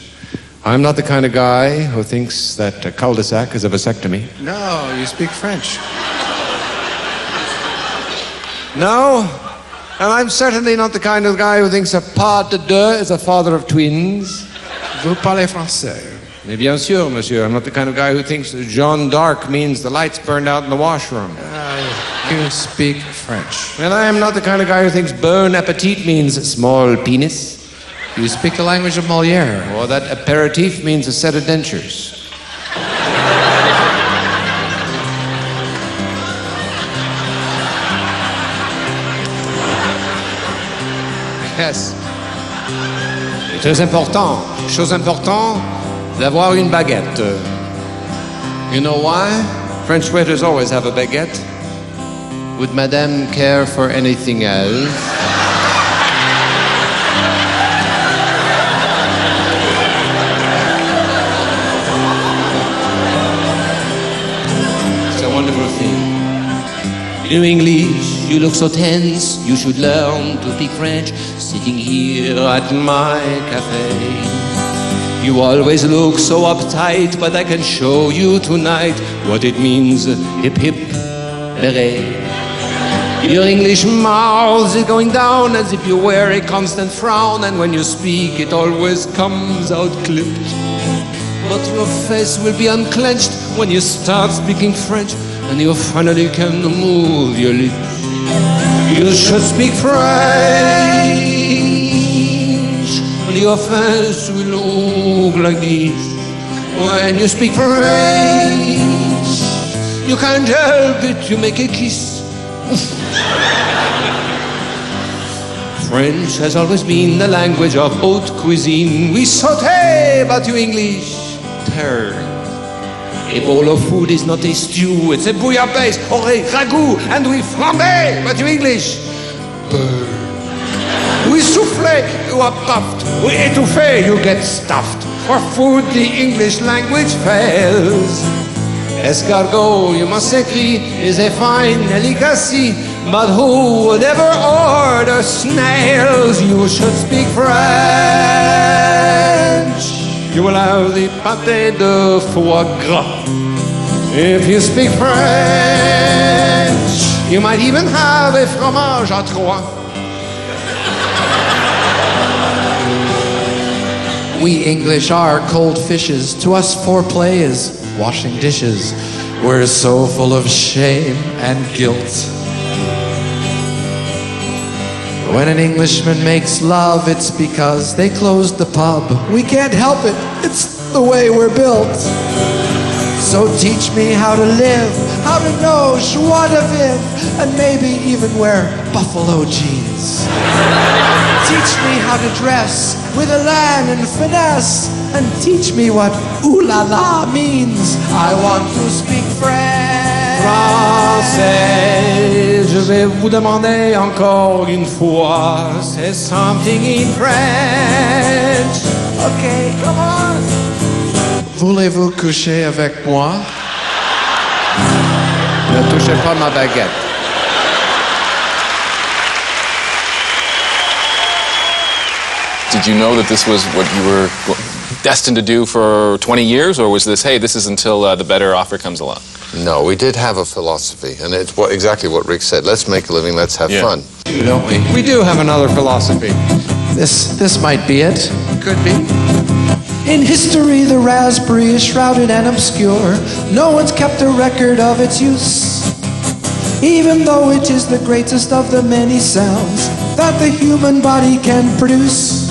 I'm not the kind of guy who thinks that a cul-de-sac is a vasectomy. No, you speak French. No, and I'm certainly not the kind of guy who thinks a pas de deux is a father of twins. Vous parlez français. Mais bien sûr, monsieur. I'm not the kind of guy who thinks Jeanne d'Arc means the lights burned out in the washroom. You speak French. And I am not the kind of guy who thinks bon appetit means small penis. You speak the language of Molière. Or that aperitif means a set of dentures. Yes. C'est très important. Chose importante, d'avoir une baguette. You know why? French waiters always have a baguette. Would madame care for anything else? It's a wonderful thing. You know English, you look so tense. You should learn to speak French. Sitting here at my cafe. You always look so uptight, but I can show you tonight what it means, hip hip, hooray. Your English mouth is going down as if you wear a constant frown, and when you speak it always comes out clipped. But your face will be unclenched when you start speaking French, and you finally can move your lips. You should speak French. Your face will look like this when you speak French. You can't help it, you make a kiss. French has always been the language of haute cuisine. We sauté, but you English turn. A bowl of food is not a stew, it's a bouillabaisse or a ragout, and we flambé, but you English burn. We soufflé, you are puffed. We étouffé, you get stuffed. For food, the English language fails. Escargot, you must écrit, is a fine delicacy. But who would ever order snails? You should speak French. You will have the pâté de foie gras. If you speak French, you might even have a fromage à trois. We English are cold fishes. To us foreplay is washing dishes. We're so full of shame and guilt. When an Englishman makes love, it's because they closed the pub. We can't help it. It's the way we're built. So teach me how to live, how to know joie de vivre, and maybe even wear buffalo jeans. Teach me how to dress with elan and finesse, and teach me what ooh la la means. I want to speak French. Français, je vais vous demander encore une fois, c'est something in French. Okay, come on. Voulez-vous coucher avec moi? Ne touchez pas ma baguette. Did you know that this was what you were destined to do for 20 years, or was this, hey, this is until the better offer comes along? No, we did have a philosophy, and it's exactly what Rick said. Let's make a living, let's have fun. Don't we? We do have another philosophy. This might be it. Could be. In history, the raspberry is shrouded and obscure. No one's kept a record of its use, even though it is the greatest of the many sounds that the human body can produce.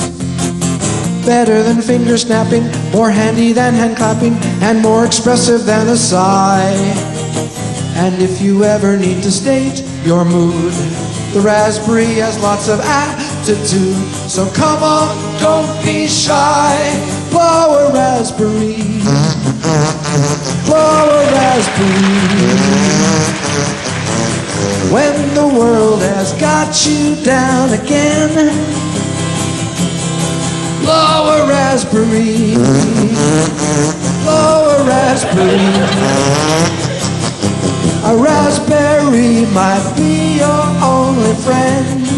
Better than finger snapping, more handy than hand clapping, and more expressive than a sigh. And if you ever need to state your mood, the raspberry has lots of attitude. So come on, don't be shy. Blow a raspberry. Blow a raspberry. When the world has got you down again, blow a raspberry. Blow a raspberry. A raspberry might be your only friend.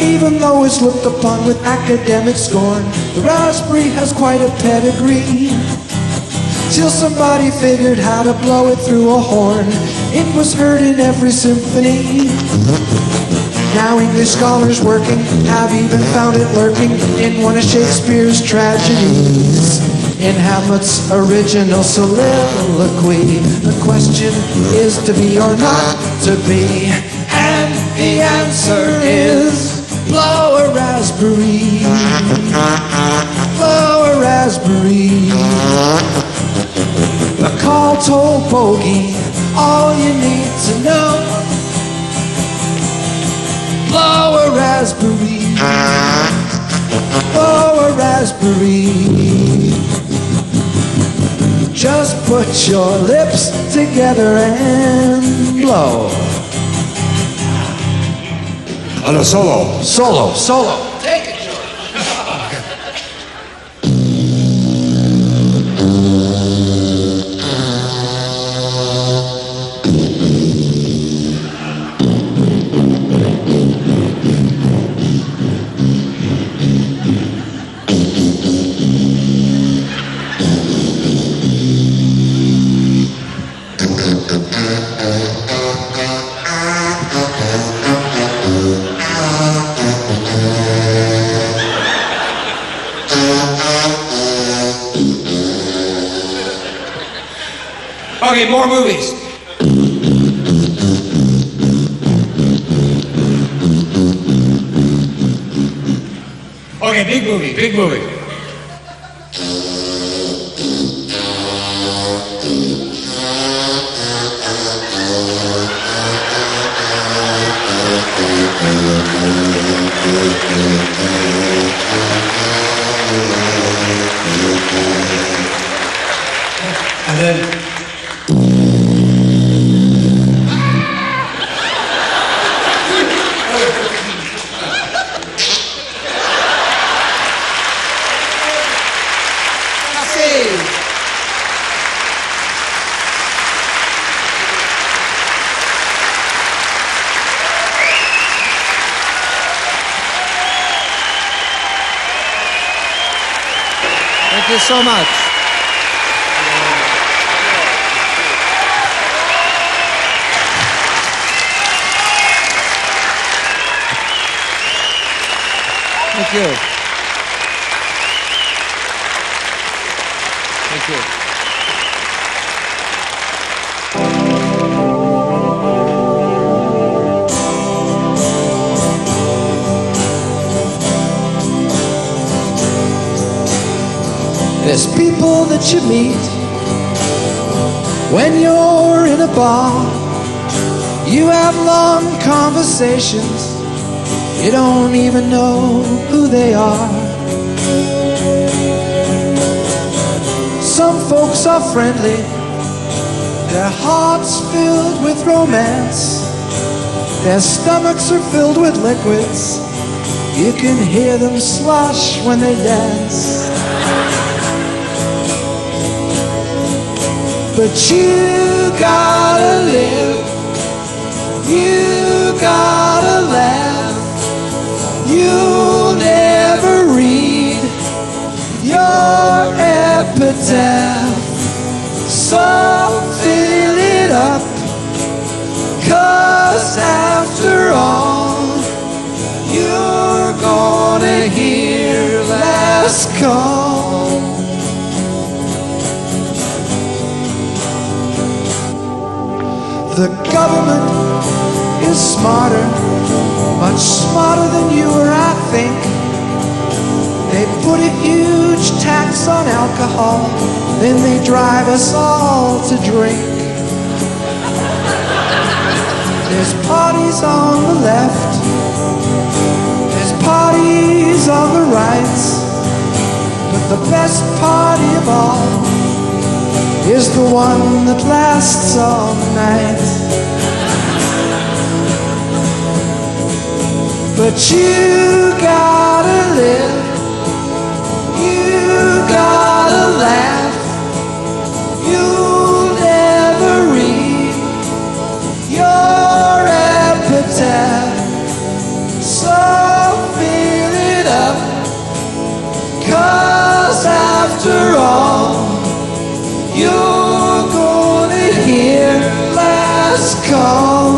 Even though it's looked upon with academic scorn, the raspberry has quite a pedigree. Till somebody figured how to blow it through a horn. It was heard in every symphony. Now English scholars working have even found it lurking in one of Shakespeare's tragedies. In Hamlet's original soliloquy, the question is to be or not to be, and the answer is blow a raspberry. Blow a raspberry. The call told bogey all you need to know. Blow a raspberry. Blow a raspberry. Just put your lips together and blow. On a solo. Solo, solo. Take it, George. Okay, more movies. Okay, big movie, big movie. And then Thank you so much. Thank you. you. There's people that you meet when you're in a bar. You have long conversations. You don't even know who they are. Some folks are friendly. Their hearts filled with romance. Their stomachs are filled with liquids. You can hear them slosh when they dance. But you gotta live, you gotta laugh. You'll never read your epitaph. So fill it up, 'cause after all, you're gonna hear last call. The government is smarter, much smarter than you or I think. They put a huge tax on alcohol, then they drive us all to drink. There's parties on the left, there's parties on the right, but the best party of all is the one that lasts all night. But you gotta live, you gotta laugh. You'll never read your epitaph. So fill it up, 'cause after all, you're gonna hear last call.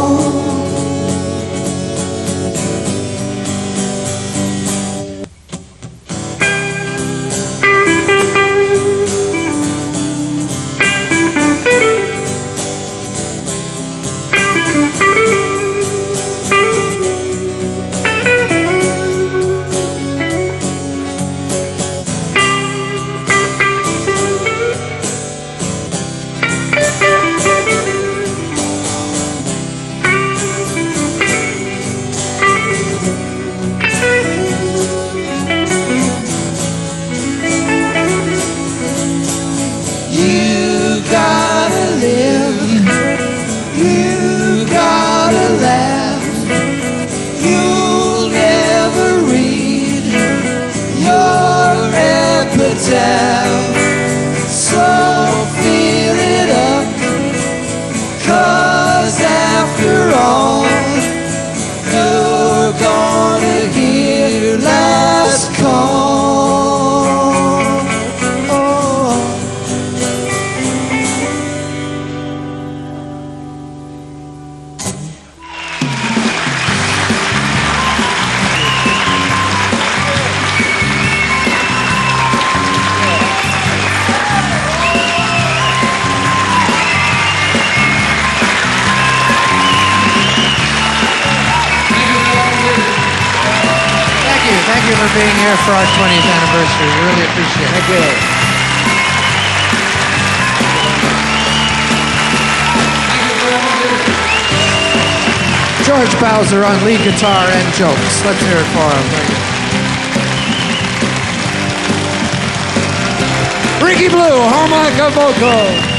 So fill it up, 'cause after all, you're gonna hear last call. Oh. Thank you for being here for our 20th anniversary. We really appreciate it. Thank you. George Bowser on lead guitar and jokes. Let's hear it for him. Ricky Blue, harmonica vocal.